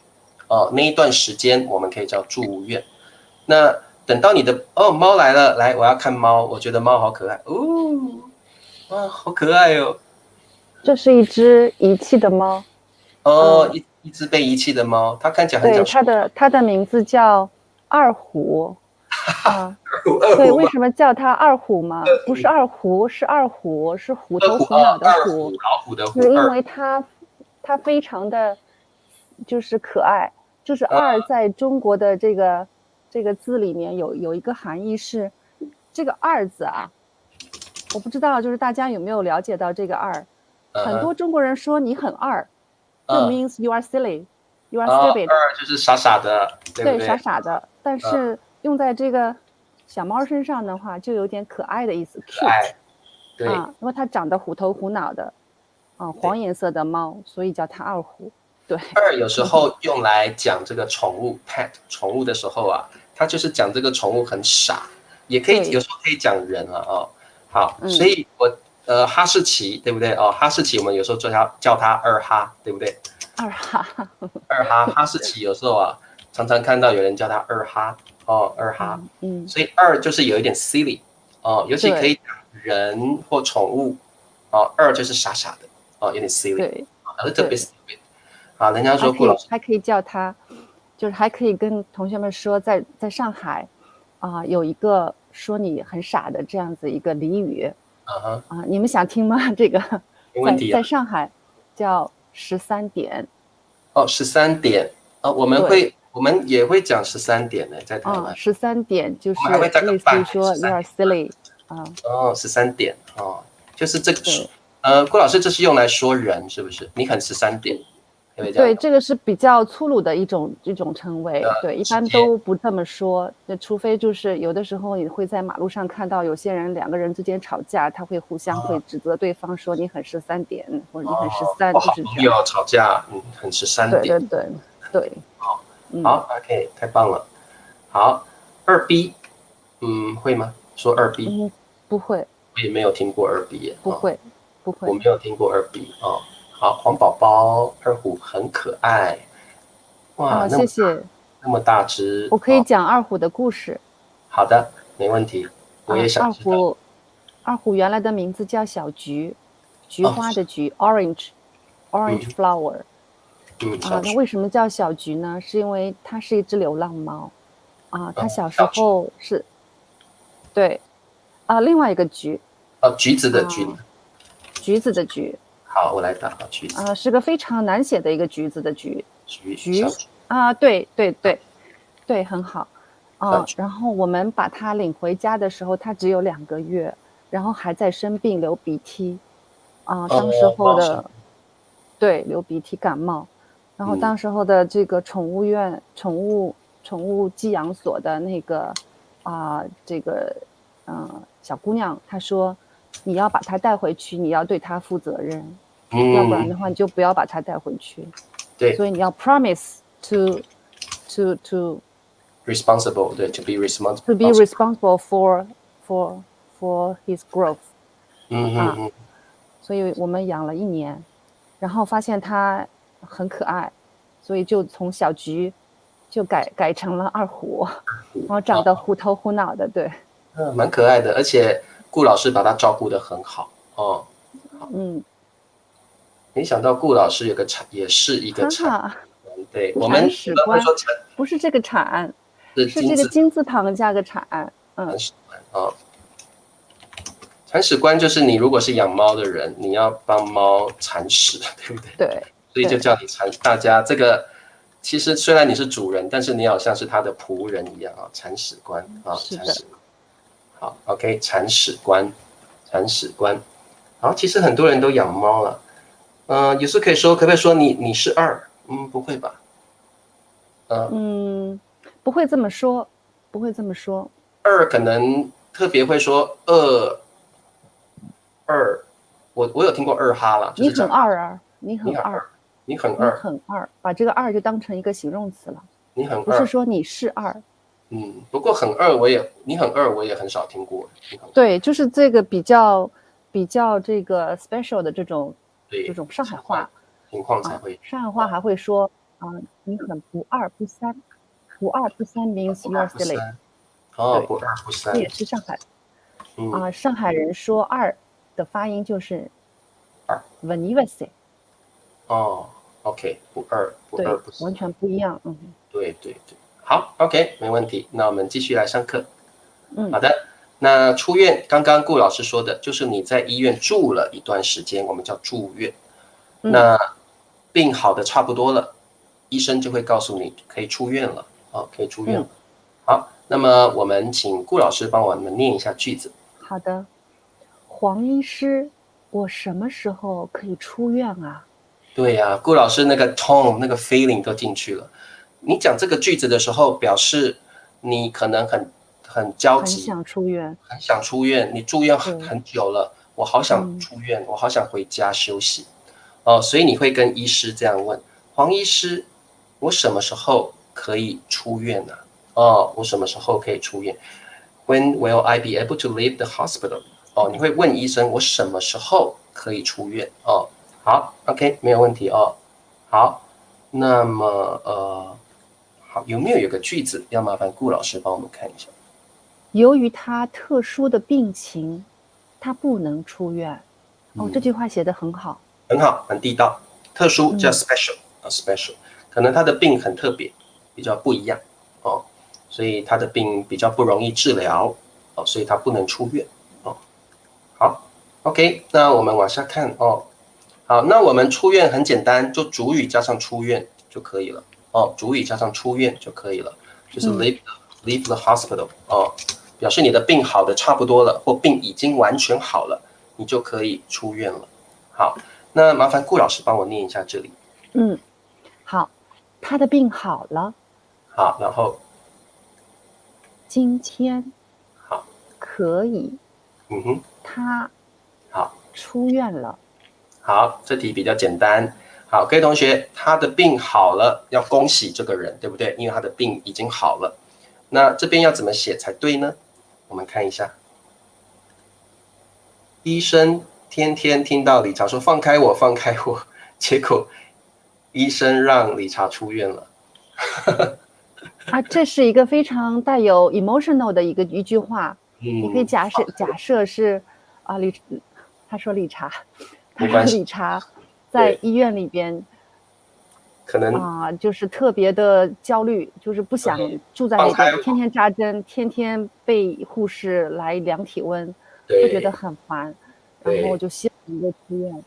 那一段时间我们可以叫住院。那等到你的猫来了，来，我要看猫，我觉得猫好可爱哇，好可爱哦。这是一只遗弃的猫。一只被遗弃的猫，它看起来很对，它的名字叫二虎。对，为什么叫它二虎吗？不是二胡，是二虎，是虎头虎脑的虎。老虎的虎。是因为它非常的就是可爱，就是二在中国的这个字里面有一个含义是这个二字啊，我不知道就是大家有没有了解到这个二。很多中国人说你很二，就 means you are silly, you are stupid。二就是傻傻的，对不对？对，傻傻的。但是用在这个小猫身上的话，就有点可爱的意思。可爱。对。因为它长得虎头虎脑的，黄颜色的猫，所以叫它二虎。对。二有时候用来讲这个宠物 pet 宠物的时候啊，它就是讲这个宠物很傻，也可以有时候可以讲人了好，所以哈士奇对不对哈士奇我们有时候叫它二哈，对不对？二哈。哈士奇有时候常常看到有人叫它二哈二哈。所以二就是有一点 silly 尤其可以讲人或宠物二就是傻傻的有点 silly。对。a little bit stupid。人家说顾老师还可以叫它，就是还可以跟同学们说，在上海有一个说你很傻的这样子一个俚语。你们想听吗？这个没问题。在上海叫13点。13点我们也会讲13点呢，在台湾。13点就是类似于说 you are silly。13点就是这个顾老师这是用来说人是不是？你很13点。对，这个是比较粗鲁的一种称谓。对，一般都不这么说，除非就是有的时候你会在马路上看到有些人两个人之间吵架，他会互相会指责对方说你很13点，或者你很13，就是这样。有吵架，很13点。对。好 ，OK， 太棒了。好，2B，会吗？说2B？不会。我也没有听过2B耶。不会。我没有听过2B好，黄宝宝，二虎很可爱。哇，谢谢。那么大只，我可以讲二虎的故事。好的，没问题，我也想知道。二虎原来的名字叫小菊，菊花的菊，orange flower。那为什么叫小菊呢？是因为它是一只流浪猫，它小时候是，对，另外一个菊，橘子的橘，橘子的橘。好，我来打橘子。是个非常难写的一个橘子的橘，橘对，很好。然后我们把它领回家的时候，它只有2个月，然后还在生病流鼻涕，当时候的，对，流鼻涕感冒，然后当时候的这个宠物寄养所的那个这个小姑娘，她说你要把它带回去，你要对它负责任，要不然的话你就不要把它带回去。对，所以你要 promise to responsible， 对 ，to be responsible for his growth。所以我们养了1年，然后发现它很可爱，所以就从小菊就改成了二虎，然后长得虎头虎脑的，对，蛮可爱的，而且顾老师把它照顾得很好哦。没想到顾老师也是一个产，对，我们史官说不是这个产，是这个金字旁加个产，铲屎官铲屎官就是你如果是养猫的人，你要帮猫铲屎，对不对？对，所以就叫你铲。大家这个其实虽然你是主人，但是你好像是他的仆人一样啊，铲屎官啊，铲屎。好 ，OK， 铲屎官，铲屎官。然后其实很多人都养猫了。有时可不可以说你是2？不会吧？不会这么说，不会这么说。2可能特别会说2，我有听过2哈啦，你很2啊，你很2，把这个2就当成一个形容词了。你很2，不是说你是2。不过很2你很2我也很少听过。对，就是这个比较这个 special 的这种上海话情况才会。上海话还会说你很不2不3，不2不3 means you're silly。不2不3，这也是上海。上海人说2的发音就是2。OK， 不2不3，完全不一样。对，好 ，OK， 没问题。那我们继续来上课。好的。那出院，刚刚顾老师说的就是你在医院住了一段时间，我们叫住院。那病好的差不多了，医生就会告诉你可以出院了，可以出院了。好，那么我们请顾老师帮我们念一下句子。好的，黄医师，我什么时候可以出院啊？对呀，顾老师那个 tone 那个 feeling 都进去了。你讲这个句子的时候，表示你可能很焦急，很想出院，你住院很久了，我好想出院，我好想回家休息。所以你会跟医师这样问：黄医师，我什么时候可以出院呢？我什么时候可以出院 ？When will I be able to leave the hospital？你会问医生我什么时候可以出院？好 ，OK， 没有问题哦。好，那么好，有没有个句子要麻烦顾老师帮我们看一下？由于他特殊的病情，他不能出院。这句话写得很好，很好，很地道。特殊叫 special，special， 可能他的病很特别，比较不一样所以他的病比较不容易治疗所以他不能出院好 ，OK， 那我们往下看好，那我们出院很简单，就主语加上出院就可以了主语加上出院就可以了，就是 leave the hospital 表示你的病好的差不多了，或病已经完全好了，你就可以出院了。好，那麻烦顾老师帮我念一下这里。好，他的病好了。好，然后今天好可以他好出院了。好，这题比较简单。好，各位同学，他的病好了，要恭喜这个人，对不对？因为他的病已经好了。那这边要怎么写才对呢？我们看一下。医生天天听到理查说放开我，放开我，结果医生让理查出院了。这是一个非常带有 emotional 的一句话。你可以假设是他说理查在医院里边，可能就是特别的焦虑，就是不想住在那边，天天扎针，天天被护士来量体温，会觉得很烦，然后就希望能够出院。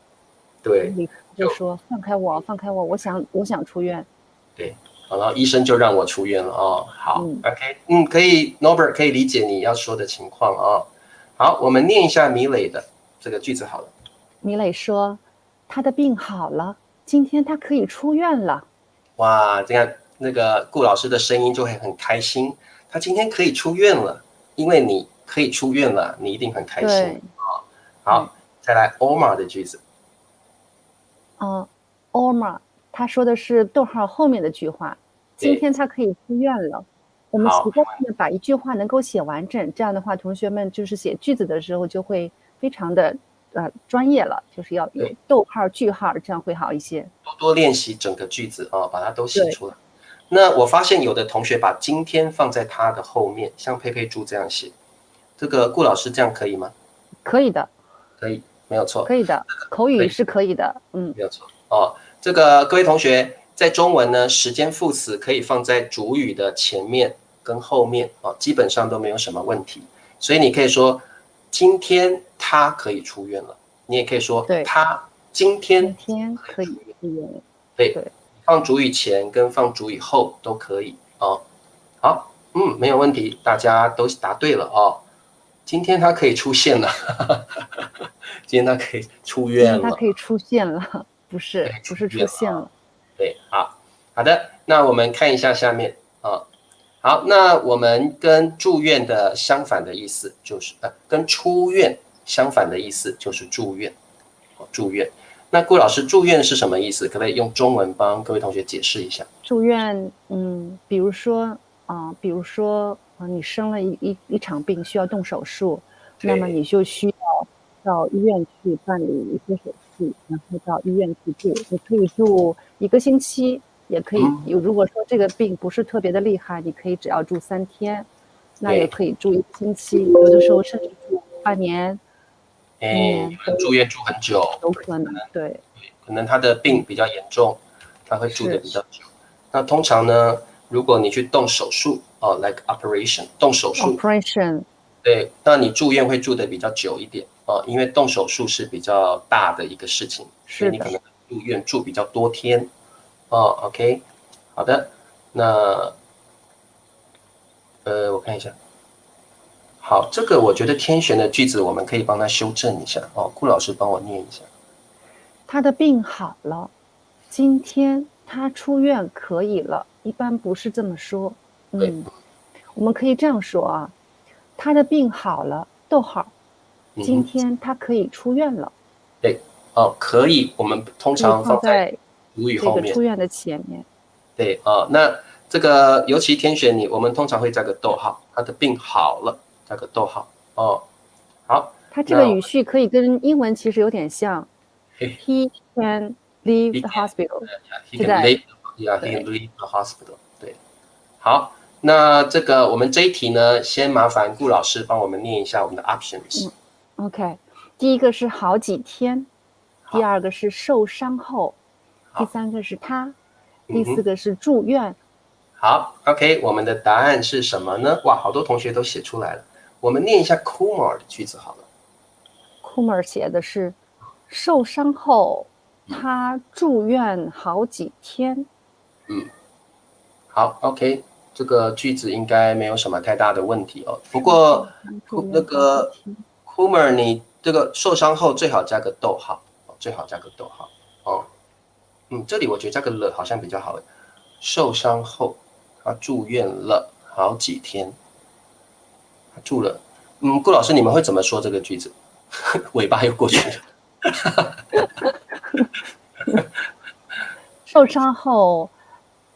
对，理查就说放开我，放开我，我想出院。对，然后医生就让我出院了哦。好，OK，可以 ，Norbert 可以理解你要说的情况啊。好，我们念一下米磊的这个句子好了。米磊说，他的病好了，今天他可以出院了。哇，这样那个顾老师的声音就会很开心。他今天可以出院了，因为你可以出院了，你一定很开心啊。好，再来 Omar 的句子。Omar 他说的是逗号后面的句话，今天他可以出院了。我们习惯性把一句话能够写完整，这样的话，同学们就是写句子的时候就会非常的专业了，就是要有逗号、句号，这样会好一些。多练习整个句子啊，把它都写出来。那我发现有的同学把今天放在他的后面，像佩佩猪这样写，这个顾老师这样可以吗？可以的，可以，没有错。可以的，口语是可以的，没有错哦。这个各位同学，在中文呢，时间副词可以放在主语的前面跟后面哦，基本上都没有什么问题。所以你可以说今天他可以出院了，你也可以说他今天可以出院了。对，放主语前跟放主语后都可以哦。好，没有问题，大家都答对了哦。今天他可以出现了，今天他可以出院了，今天他可以出现了，不是出现了。对，好的，那我们看一下下面啊。好，那我们跟住院的相反的意思就是跟出院相反的意思就是住院。住院，那顾老师住院是什么意思？可不可以用中文帮各位同学解释一下？住院，比如说你生了一场病需要动手术，那么你就需要到医院去办理一些手续，然后到医院去住。你可以住1个星期，也可以如果说这个病不是特别的厉害，你可以只要住3天，那也可以住1个星期，有的时候甚至住半年。住院住很久，有可能，对，可能他的病比较严重，他会住的比较久。那通常呢，如果你去动手术like operation 动手术 operation， 对，那你住院会住的比较久一点因为动手术是比较大的一个事情，所以你可能住院住比较多天OK， 好的，那我看一下。好，这个我觉得天璇的句子我们可以帮他修正一下顾老师帮我念一下。他的病好了，今天他出院可以了。一般不是这么说，我们可以这样说啊，他的病好了，逗号，今天他可以出院了。对，可以，我们通常放在主语后面，这个出院的前面。对那这个尤其天璇我们通常会加个逗号，他的病好了。加个逗号好，它这个语序可以跟英文其实有点像。He can leave the hospital. He can leave the hospital. 对，好，那这个我们这一题呢，先麻烦顾老师帮我们念一下我们的 options。OK， 第一个是好几天，第二个是受伤后，第三个是他，第四个是住院。好 ，OK， 我们的答案是什么呢？哇，好多同学都写出来了。我们念一下 Kumar 的句子好了。Kumar 写的是受伤后，他住院好几天。好 ，OK， 这个句子应该没有什么太大的问题不过那个 Kumar， 你这个受伤后最好加个逗号，最好加个逗号这里我觉得加个了好像比较好。受伤后，他住院了好几天。他住了，顾老师，你们会怎么说这个句子？尾巴又过去了。受伤后，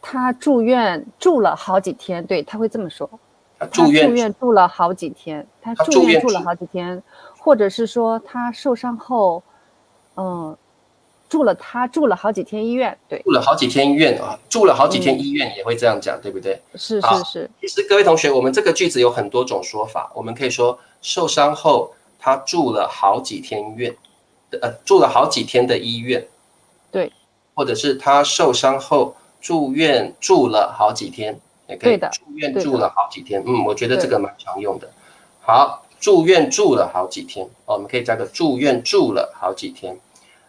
他住院住了好几天，对，他会这么说。他住院住了好几天，他住院住了好几天，或者是说他受伤后，他住了好几天医院，对，住了好几天医院啊，住了好几天医院也会这样讲，对不对？是。其实各位同学，我们这个句子有很多种说法，我们可以说受伤后他住了好几天院，住了好几天的医院，对，或者是他受伤后住院住了好几天，也可以住院住了好几天。我觉得这个蛮常用的。好，住院住了好几天，我们可以加个住院住了好几天。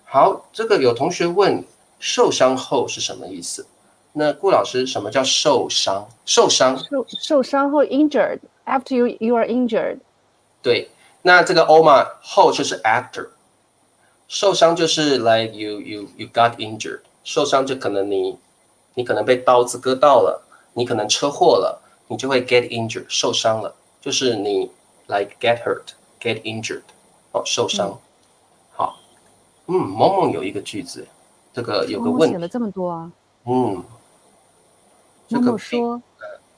好，这个有同学问受伤后是什么意思？那顾老师，什么叫受伤？受伤后 injured after you are injured。对，那这个 oma 后就是 after， 受伤就是 like you got injured， 受伤就可能你可能被刀子割到了，你可能车祸了，你就会 get injured， 受伤了，就是你 like get hurt，get injured， 受伤。好，萌萌有一个句子，这个有个问题，写了这么多啊。萌萌说，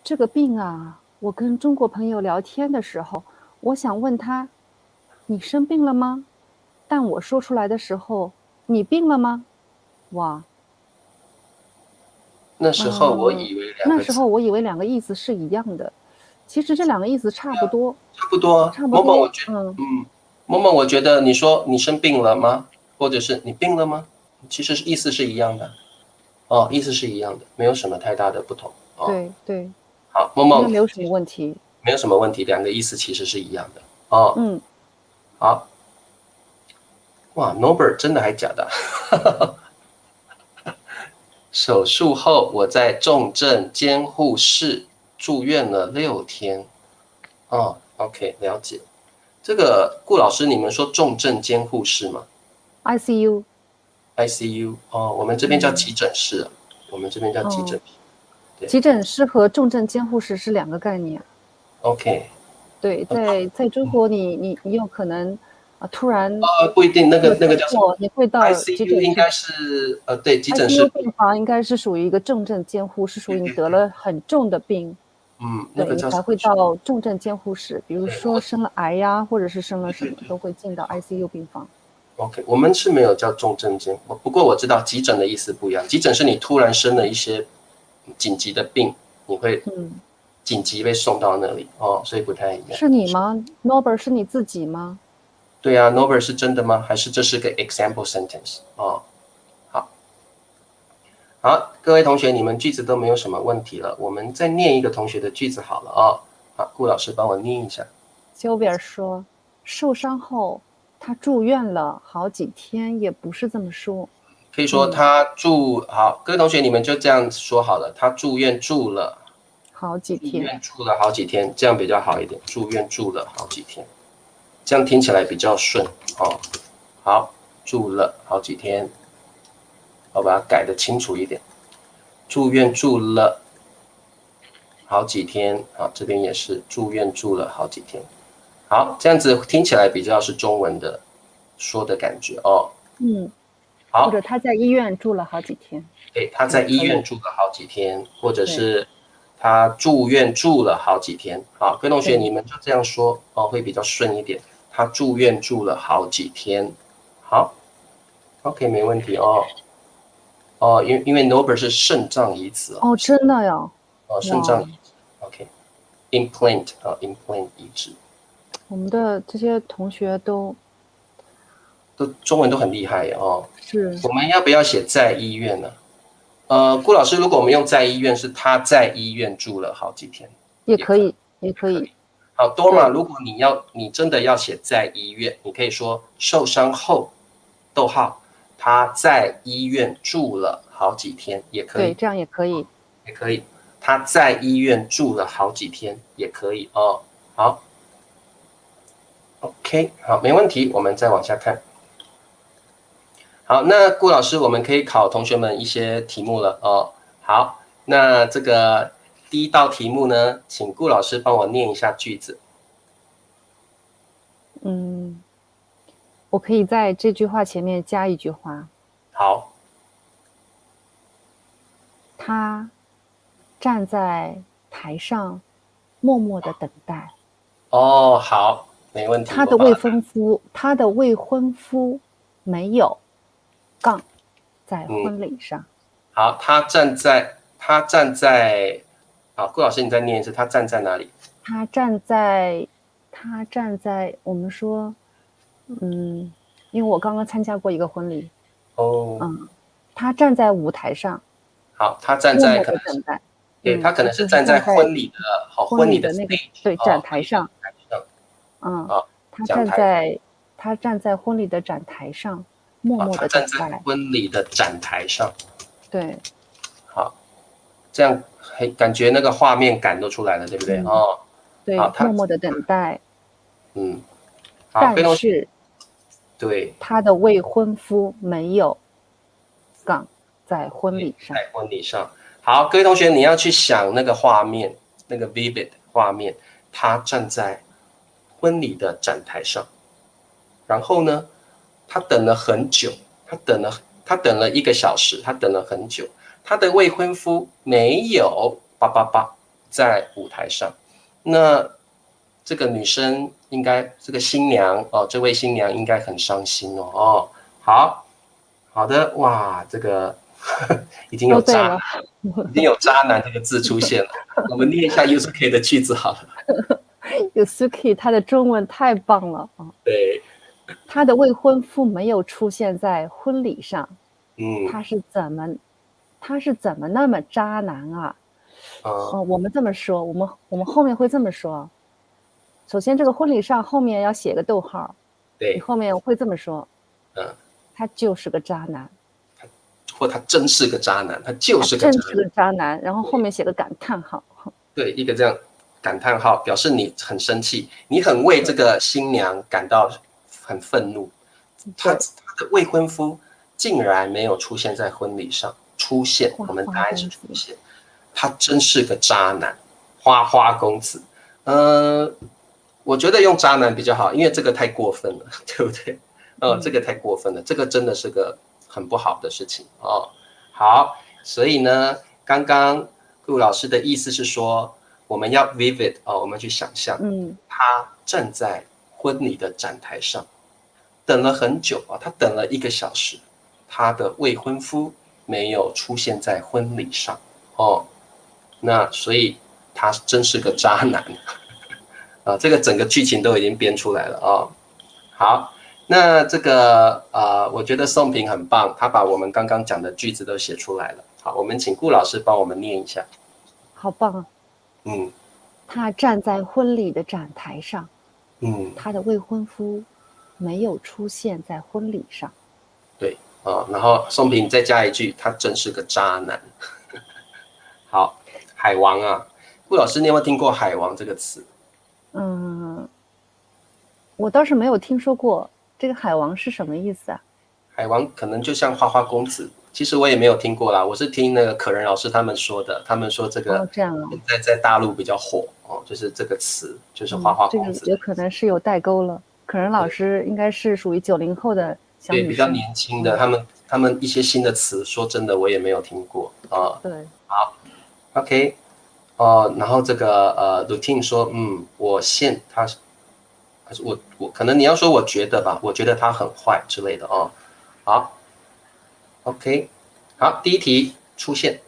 这个病啊，我跟中国朋友聊天的时候，我想问他，你生病了吗？但我说出来的时候，你病了吗？哇！那时候我以为两个意思是一样的，其实这两个意思差不多。萌萌，我觉得，萌萌，我觉得你说你生病了吗？或者是你病了吗？其实意思是一样的，意思是一样的，没有什么太大的不同。对。好，萌萌，没有什么问题。没有什么问题，两个意思其实是一样的。好。哇 ，Norbert 真的还假的？手术后我在重症监护室住院了6天。OK， 了解。这个顾老师，你们说重症监护室吗 ？ICU。我们这边叫急诊室，我们这边叫急诊室。急诊室和重症监护室是两个概念。OK。对，在中国你有可能突然不一定，那个叫什么？你会到急诊室，应该是对，急诊室 ICU 病房应该是属于一个重症监护，是属于你得了很重的病，那个叫你才会到重症监护室，比如说生了癌呀，或者是生了什么，都会进到 ICU 病房。OK， 我们是没有叫重症监，不过我知道急诊的意思不一样，急诊是你突然生了一些紧急的病，你会紧急被送到那里所以不太一样。是你吗 ？Norbert 是你自己吗？对啊 ，Norbert 是真的吗？还是这是个 example sentence？好，各位同学，你们句子都没有什么问题了，我们再念一个同学的句子好了好，顾老师帮我念一下。Sylvia 说，受伤后他住院了好几天，也不是这么说。可以说他好，各位同学你们就这样说好了，他住院住了好几天，这样比较好一点。住院住了好几天，这样听起来比较顺好，住了好几天，我把它改得清楚一点。住院住了好几天，这边也是住院住了好几天。好，这样子听起来比较是中文的说的感觉好，或者他在医院住了好几天。对，他在医院住了好几天，或者是他住院住了好几天。好，各位同学，你们就这样说会比较顺一点。他住院住了好几天。好 ，OK， 没问题因为 Norbert 是肾脏移植真的呀。肾脏移植 ，OK，implant implant 移植。我们的这些同学都中文都很厉害是。我们要不要写在医院呢？顾老师，如果我们用在医院，是他在医院住了好几天，也可以。好 ，Dorma， 如果你真的要写在医院，你可以说受伤后，他在医院住了好几天，也可以。对，这样也可以。也可以，他在医院住了好几天，也可以好 ，OK， 好，没问题，我们再往下看。好，那顾老师，我们可以考同学们一些题目了好，那这个第一道题目呢，请顾老师帮我念一下句子。我可以在这句话前面加一句话。好。他站在台上，默默的等待。好，没问题。他的未婚夫没有在婚礼上。好，他站在，好，顾老师你再念一次，他站在哪里？他站在我们说，因为我刚刚参加过一个婚礼，他站在舞台上。好，他站默在默的等待。对，他可能是站在婚礼的那个对展台上。他站在婚礼的展台上，默默的等待。他站在婚礼的展台上。对。好，这样感觉那个画面感都出来了，对不对？对，默默的等待。好，但是，对，他的未婚夫没有杠在婚礼上。在婚礼上。好，各位同学，你要去想那个画面，那个 vivid 画面，他站在婚礼的展台上，然后呢，他等了很久，他等了1个小时，他等了很久，他的未婚夫没有在舞台上。那这个女生应该，这个新娘这位新娘应该很伤心哦。好的，哇，这个已经有渣男这个字出现了。我们念一下 Yusuke 的句子好了。Yusuke 他的中文太棒了啊！对，他的未婚夫没有出现在婚礼上。他是怎么那么渣男啊？我们这么说，我们后面会这么说。首先，这个婚礼上后面要写个逗号。对，你后面会这么说。他就是个渣男。或他真是个渣男，他就是个渣男，然后后面写个感叹号。对，一个这样感叹号，表示你很生气，你很为这个新娘感到很愤怒。他的未婚夫竟然没有出现在婚礼上，我们答案是出现，他真是个渣男，花花公子。我觉得用渣男比较好，因为这个太过分了，对不对？这个太过分了，这个真的是个很不好的事情哦。好，所以呢，刚刚顾老师的意思是说，我们要 vivid 我们去想象，他站在婚礼的展台上，等了很久他等了1个小时，他的未婚夫没有出现在婚礼上那所以他真是个渣男这个整个剧情都已经编出来了好。那这个我觉得宋平很棒，他把我们刚刚讲的句子都写出来了。好，我们请顾老师帮我们念一下。好棒啊！他站在婚礼的展台上，他的未婚夫没有出现在婚礼上。对然后宋平再加一句，他真是个渣男。好，海王啊，顾老师，你有没有听过海王这个词？我倒是没有听说过。这个海王是什么意思啊？海王可能就像花花公子，其实我也没有听过啦，我是听那个可人老师他们说的，他们说这个这样在大陆比较火就是这个词，就是花花公子。这个也可能是有代沟了。可人老师应该是属于90后的小女生，对，比较年轻的，他们一些新的词，说真的我也没有听过对，好 ，OK 然后这个Lutin 说，我可能你要说我觉得吧，我觉得他很坏之类的好 ，OK， 好，第一题出现，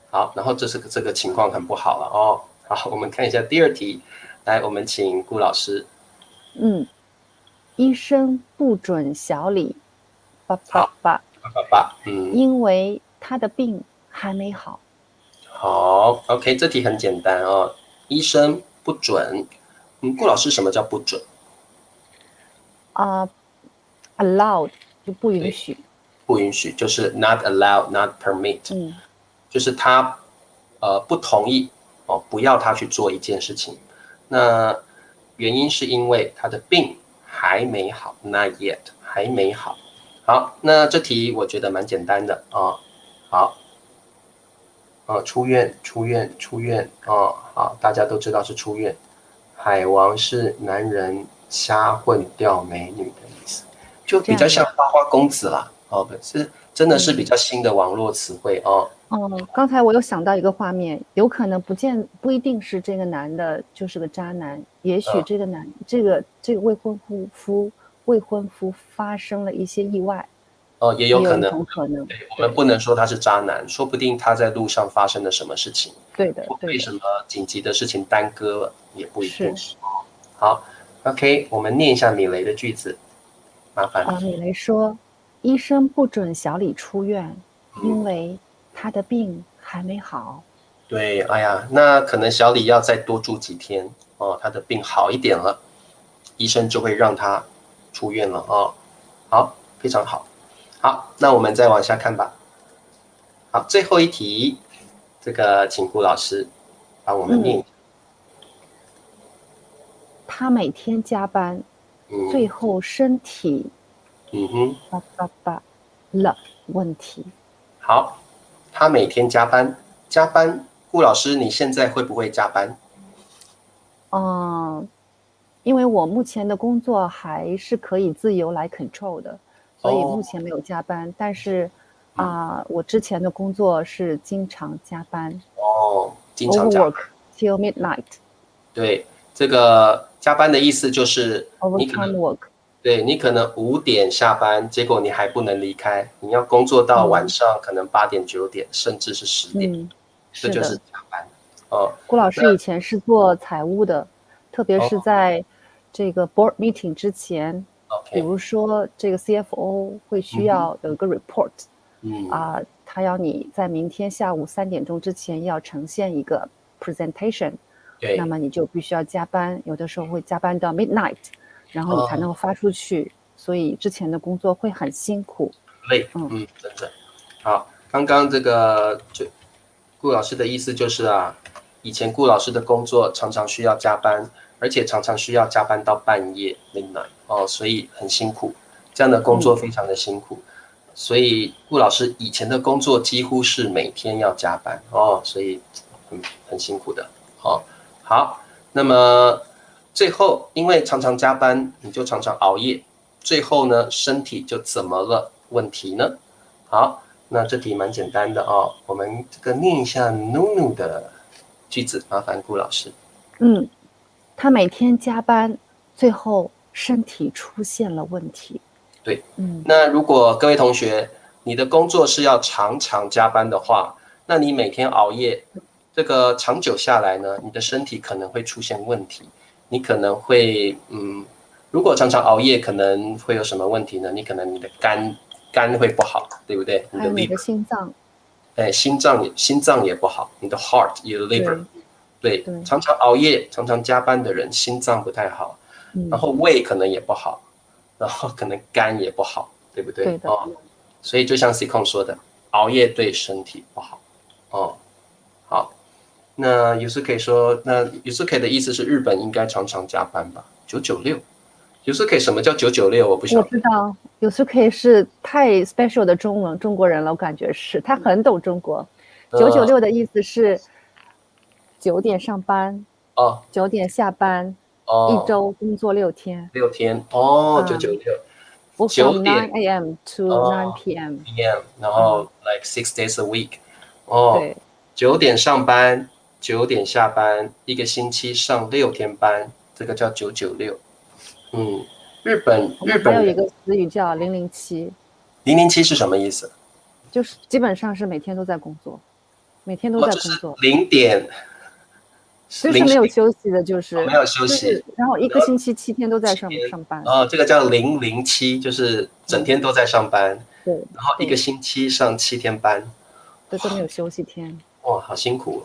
好，然后这个情况很不好了好，我们看一下第2题，来，我们请顾老师。医生不准小李因为他的病还没好。好 ，OK， 这题很简单医生不准，顾老师什么叫不准？allowed 就不允许，不允许就是 not allowed, not permit，就是他不同意不要他去做一件事情。那原因是因为他的病还没好 ，not yet， 还没好。好，那这题我觉得蛮简单的好。出院好，大家都知道是出院。海王是男人瞎混钓美女的意思，就比较像花花公子啦是真的是比较新的网络词汇刚才我有想到一个画面，有可能不一定是这个男的就是个渣男，也许这个这个未婚夫发生了一些意外也有可能。也有一种可能。对，我们不能说他是渣男，说不定他在路上发生了什么事情，对的，为什么紧急的事情耽搁了，也不一定。是。好 ，OK， 我们念一下米雷的句子，麻烦。米雷说，医生不准小李出院，因为他的病还没好。对，哎呀，那可能小李要再多住几天哦，他的病好一点了，医生就会让他出院了哦。好，非常好。好，那我们再往下看吧。好，最后一题，这个请顾老师帮我们念。他每天加班，最后身体了问题。好，他每天加班，顾老师，你现在会不会加班？因为我目前的工作还是可以自由来 control 的，所以目前没有加班。但是我之前的工作是经常加班。经常加班 ，overwork till midnight。对，这个加班的意思就是overtime work。对，你可能5点下班，结果你还不能离开，你要工作到晚上可能8点、9点，甚至是10点，这就是加班。顾老师以前是做财务的，特别是在这个 board meeting 之前，比如说这个 CFO 会需要有一个 report，他要你在明天下午3点钟之前要呈现一个 presentation，那么你就必须要加班，有的时候会加班到 midnight。然后你才能够发出去，所以之前的工作会很辛苦，累，真的。好，刚刚这个顾老师的意思就是以前顾老师的工作常常需要加班，而且常常需要加班到半夜 midnight 所以很辛苦，这样的工作非常的辛苦，所以顾老师以前的工作几乎是每天要加班所以很辛苦的好，那么。最后，因为常常加班，你就常常熬夜，最后呢，身体就怎么了？问题呢？好，那这题蛮简单的我们这个念一下 Nunu 的句子，麻烦顾老师。他每天加班，最后身体出现了问题。对，那如果各位同学，你的工作是要常常加班的话，那你每天熬夜，这个长久下来呢，你的身体可能会出现问题。你可能会，如果常常熬夜，可能会有什么问题呢？你可能你的肝会不好，对不对？还有你的心脏，心脏也不好，你的 heart， 你的 liver， 对，常常熬夜、常常加班的人，心脏不太好，然后胃可能也不好，然后可能肝也不好，对不对？对的。所以就像 C-Con 说的，熬夜对身体不好。好。那Yusuke 说，那 Yusuke 的意思是日本应该常常加班吧？996。Yusuke 什么叫996？我不晓得。我知道 Yusuke 是太 special 的中国人了，我感觉是他很懂中国。996的意思是9点上班，9点下班，一周工作6天。6天996。9点 9 a.m. to 9 p.m. 然后 like 6 days a week。对，9点上班。9点下班，一个星期上6天班，这个叫996。日本还有一个词语叫007。007是什么意思？就是基本上是每天都在工作，每天都在工作。0点，就是没有休息的，就是没有休息。然后一个星期7天都在上班。这个叫007，就是整天都在上班。对。然后一个星期上7天班。对，都没有休息天。哇，好辛苦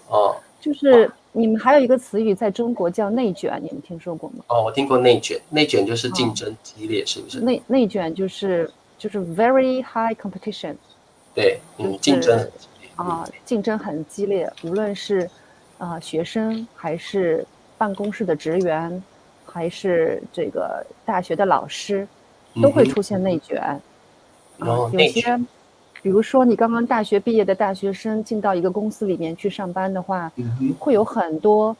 就是你们还有一个词语在中国叫内卷，你们听说过吗？我听过内卷，内卷就是竞争激烈，是不是？内卷就是very high competition。对，竞争竞争很激烈，无论是学生还是办公室的职员，还是这个大学的老师，都会出现内卷。有些。比如说，你刚刚大学毕业的大学生进到一个公司里面去上班的话，会有很多，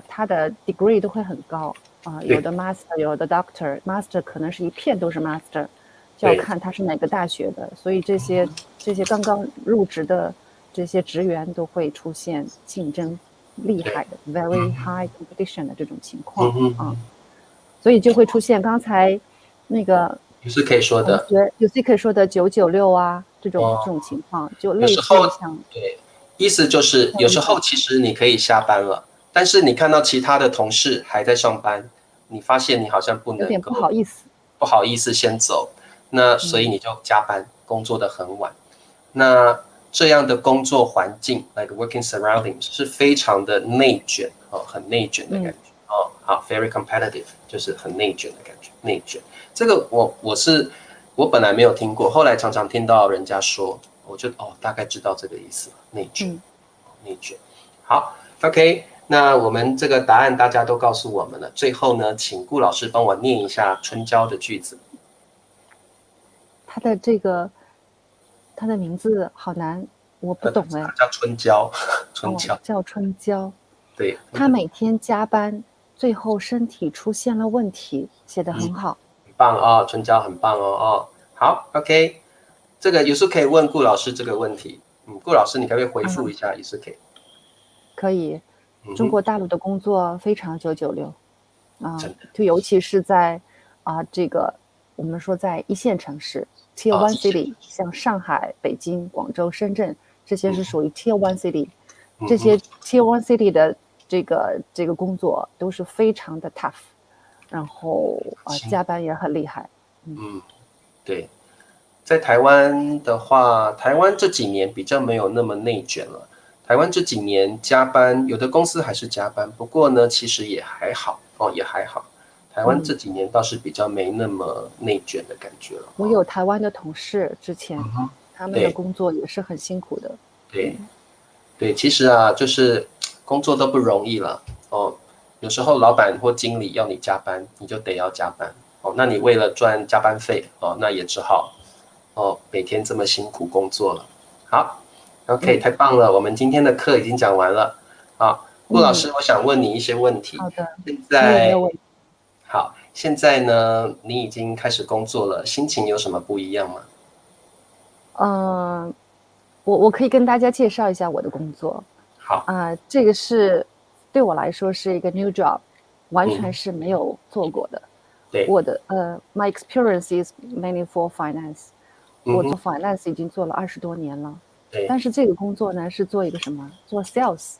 他的 degree 都会很高有的 master， 有的 doctor，master 可能是一片都是 master， 就要看他是哪个大学的。所以这些刚刚入职的这些职员都会出现竞争厉害的 very high competition 的这种情况所以就会出现刚才那个也是可以说的。有些可以说的996啊，这种情况，就类似像对，意思就是有时候其实你可以下班了，但是你看到其他的同事还在上班，你发现你好像不有点能够不好意思先走，那所以你就加班，工作的很晚。那这样的工作环境 ，like working surroundings 是非常的内卷哦，很内卷的感觉哦。好 ，very competitive 就是很内卷的感觉，内卷。这个我本来没有听过，后来常常听到人家说，我就大概知道这个意思了，内卷，内卷。好 ，OK，那我们这个答案大家都告诉我们了，最后呢，请顾老师帮我念一下春娇的句子。他的名字好难，我不懂哎。叫春娇，春娇叫春娇。对，他每天加班，最后身体出现了问题，写得很好。很棒哦，春娇很棒哦。好 ，OK， 这个有时可以问顾老师这个问题。顾老师，你可不可以回复一下？也是可以。可以。中国大陆的工作非常996啊，就尤其是在这个我们说在一线城市 Tier 1 City， 像上海、北京、广州、深圳，这些是属于 Tier 1 City，这些 Tier 1 City 的这个工作都是非常的 tough， 然后加班也很厉害。对，在台湾的话，台湾这几年比较没有那么内卷了。台湾这几年加班，有的公司还是加班，不过呢，其实也还好哦，也还好。台湾这几年倒是比较没那么内卷的感觉了。我有台湾的同事，之前他们的工作也是很辛苦的。对，其实啊，就是工作都不容易了哦。有时候老板或经理要你加班，你就得要加班哦。那你为了赚加班费哦，那也只好每天这么辛苦工作了。好。OK， 太棒了！我们今天的课已经讲完了。好，顾老师，我想问你一些问题。好的。现在呢，你已经开始工作了，心情有什么不一样吗？我可以跟大家介绍一下我的工作。好。这个是对我来说是一个 new job， 完全是没有做过的。我的my experience is mainly for finance。我做 finance 已经做了20多年了。但是这个工作呢是做一个什么？做 sales。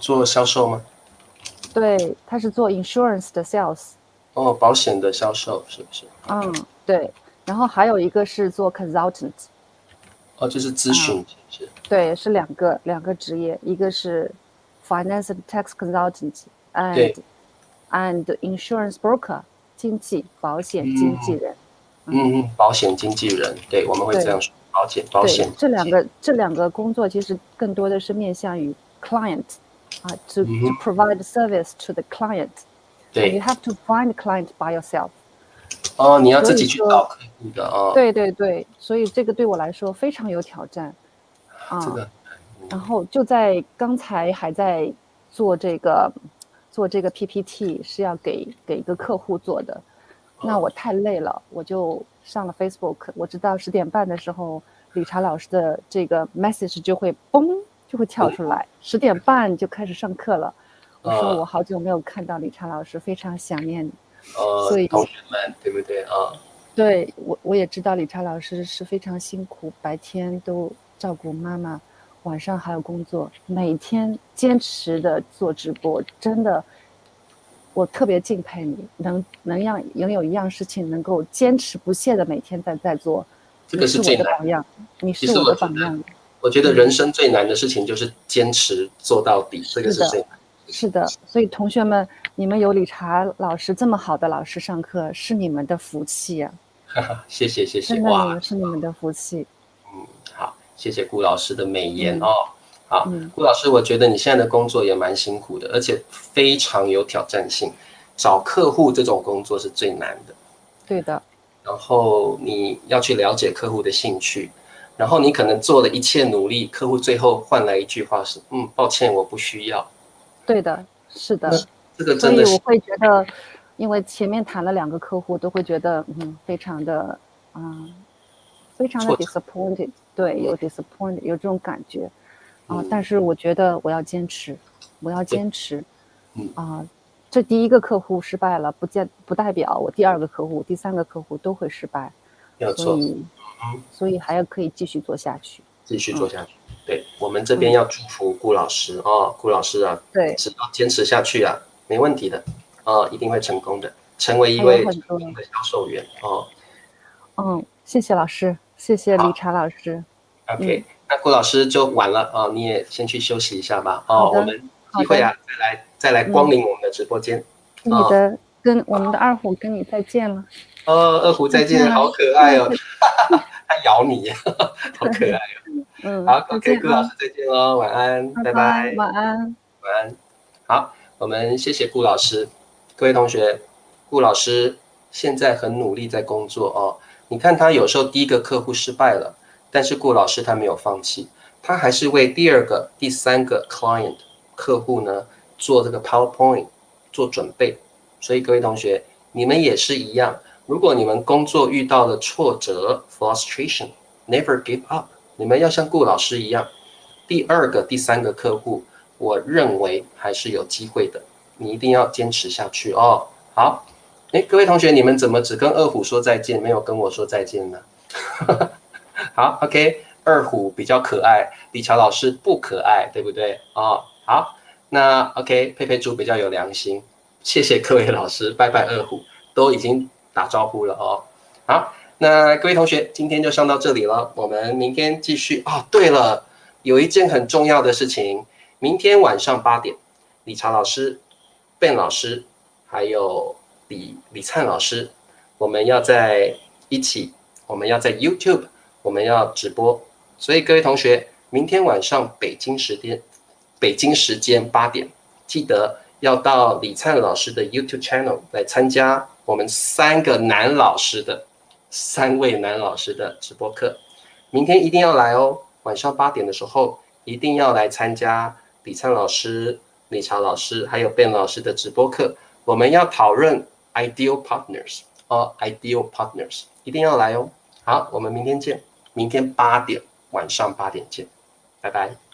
做销售吗？对，他是做 insurance 的 sales。保险的销售是不是？对。然后还有一个是做 consultant。就是咨询。对，是两个职业，一个是 finance and tax consultant and insurance broker， 保险经纪人。保险经纪人，对，我们会这样说。保险。这两个工作其实更多的是面向于 client to provide service to the client。对。You have to find the client by yourself。你要自己去找客户的。对，所以这个对我来说非常有挑战。然后就在刚才还在做这个 PPT， 是要给一个客户做的。那我太累了，我就上了 Facebook。我知道10点半的时候，理查老师的这个 message 就会跳出来，10点半就开始上课了。我说我好久没有看到理查老师，非常想念你。所以同学们，对不对？对，我也知道理查老师是非常辛苦，白天都照顾妈妈，晚上还有工作，每天坚持的做直播，真的。我特别敬佩你，能拥有一样事情能够坚持不懈的每天在做，这个是最难的。你是我的榜样。我觉得人生最难的事情就是坚持做到底，这个是最难。是的，所以同学们，你们有理查老师这么好的老师上课，是你们的福气呀！谢谢。真的是你们的福气。好，谢谢顾老师的美言哦。好，顾老师，我觉得你现在的工作也蛮辛苦的，而且非常有挑战性。找客户这种工作是最难的。对的。然后你要去了解客户的兴趣，然后你可能做了一切努力，客户最后换来一句话是：抱歉，我不需要。对的，是的。这个真的是。所以我会觉得，因为前面谈了2个客户，都会觉得非常的disappointed。对，有 disappointed， 有这种感觉。但是我觉得我要坚持。这第一个客户失败了，不代表我第二个客户、第三个客户都会失败，没有错。所以还可以继续做下去。继续做下去。对，我们这边要祝福顾老师顾老师啊，对，只要坚持下去啊，没问题的一定会成功的，成为一位成功的销售员谢谢老师，谢谢理查老师。OK，那顾老师就晚了你也先去休息一下吧我们机会再来光临我们的直播间。跟我们的二虎跟你再见了。二虎再见，好可爱哦，它咬你，好可爱哦。好 ，OK， 顾老师再见喽，晚安，拜拜，晚安，晚安。好，我们谢谢顾老师，各位同学，顾老师现在很努力在工作你看他有时候第一个客户失败了，但是顾老师他没有放弃，他还是为第二个、第三个 client 客户呢做这个 PowerPoint 做准备。所以各位同学，你们也是一样，如果你们工作遇到了挫折 frustration never give up， 你们要像顾老师一样，第二个、第三个客户我认为还是有机会的，你一定要坚持下去好，各位同学，你们怎么只跟二虎说再见，没有跟我说再见呢？好 ，OK， 二虎比较可爱，李乔老师不可爱，对不对好，那 OK， 佩佩猪比较有良心，谢谢各位老师，拜拜二虎，都已经打招呼了好，那各位同学，今天就上到这里了，我们明天继续对了，有一件很重要的事情，明天晚上8点，理查老师、Ben 老师还有李灿老师，我们要在一起，我们要在 YouTube， 我们要直播，所以各位同学，明天晚上北京时间8点，记得要到李灿老师的 YouTube channel 来参加我们3位男老师的直播课，明天一定要来晚上8点的时候一定要来参加李灿老师、理查老师还有 Ben 老师的直播课，我们要讨论 ideal partners ideal partners， 一定要来好，我们明天见，明天晚上8点见，拜拜。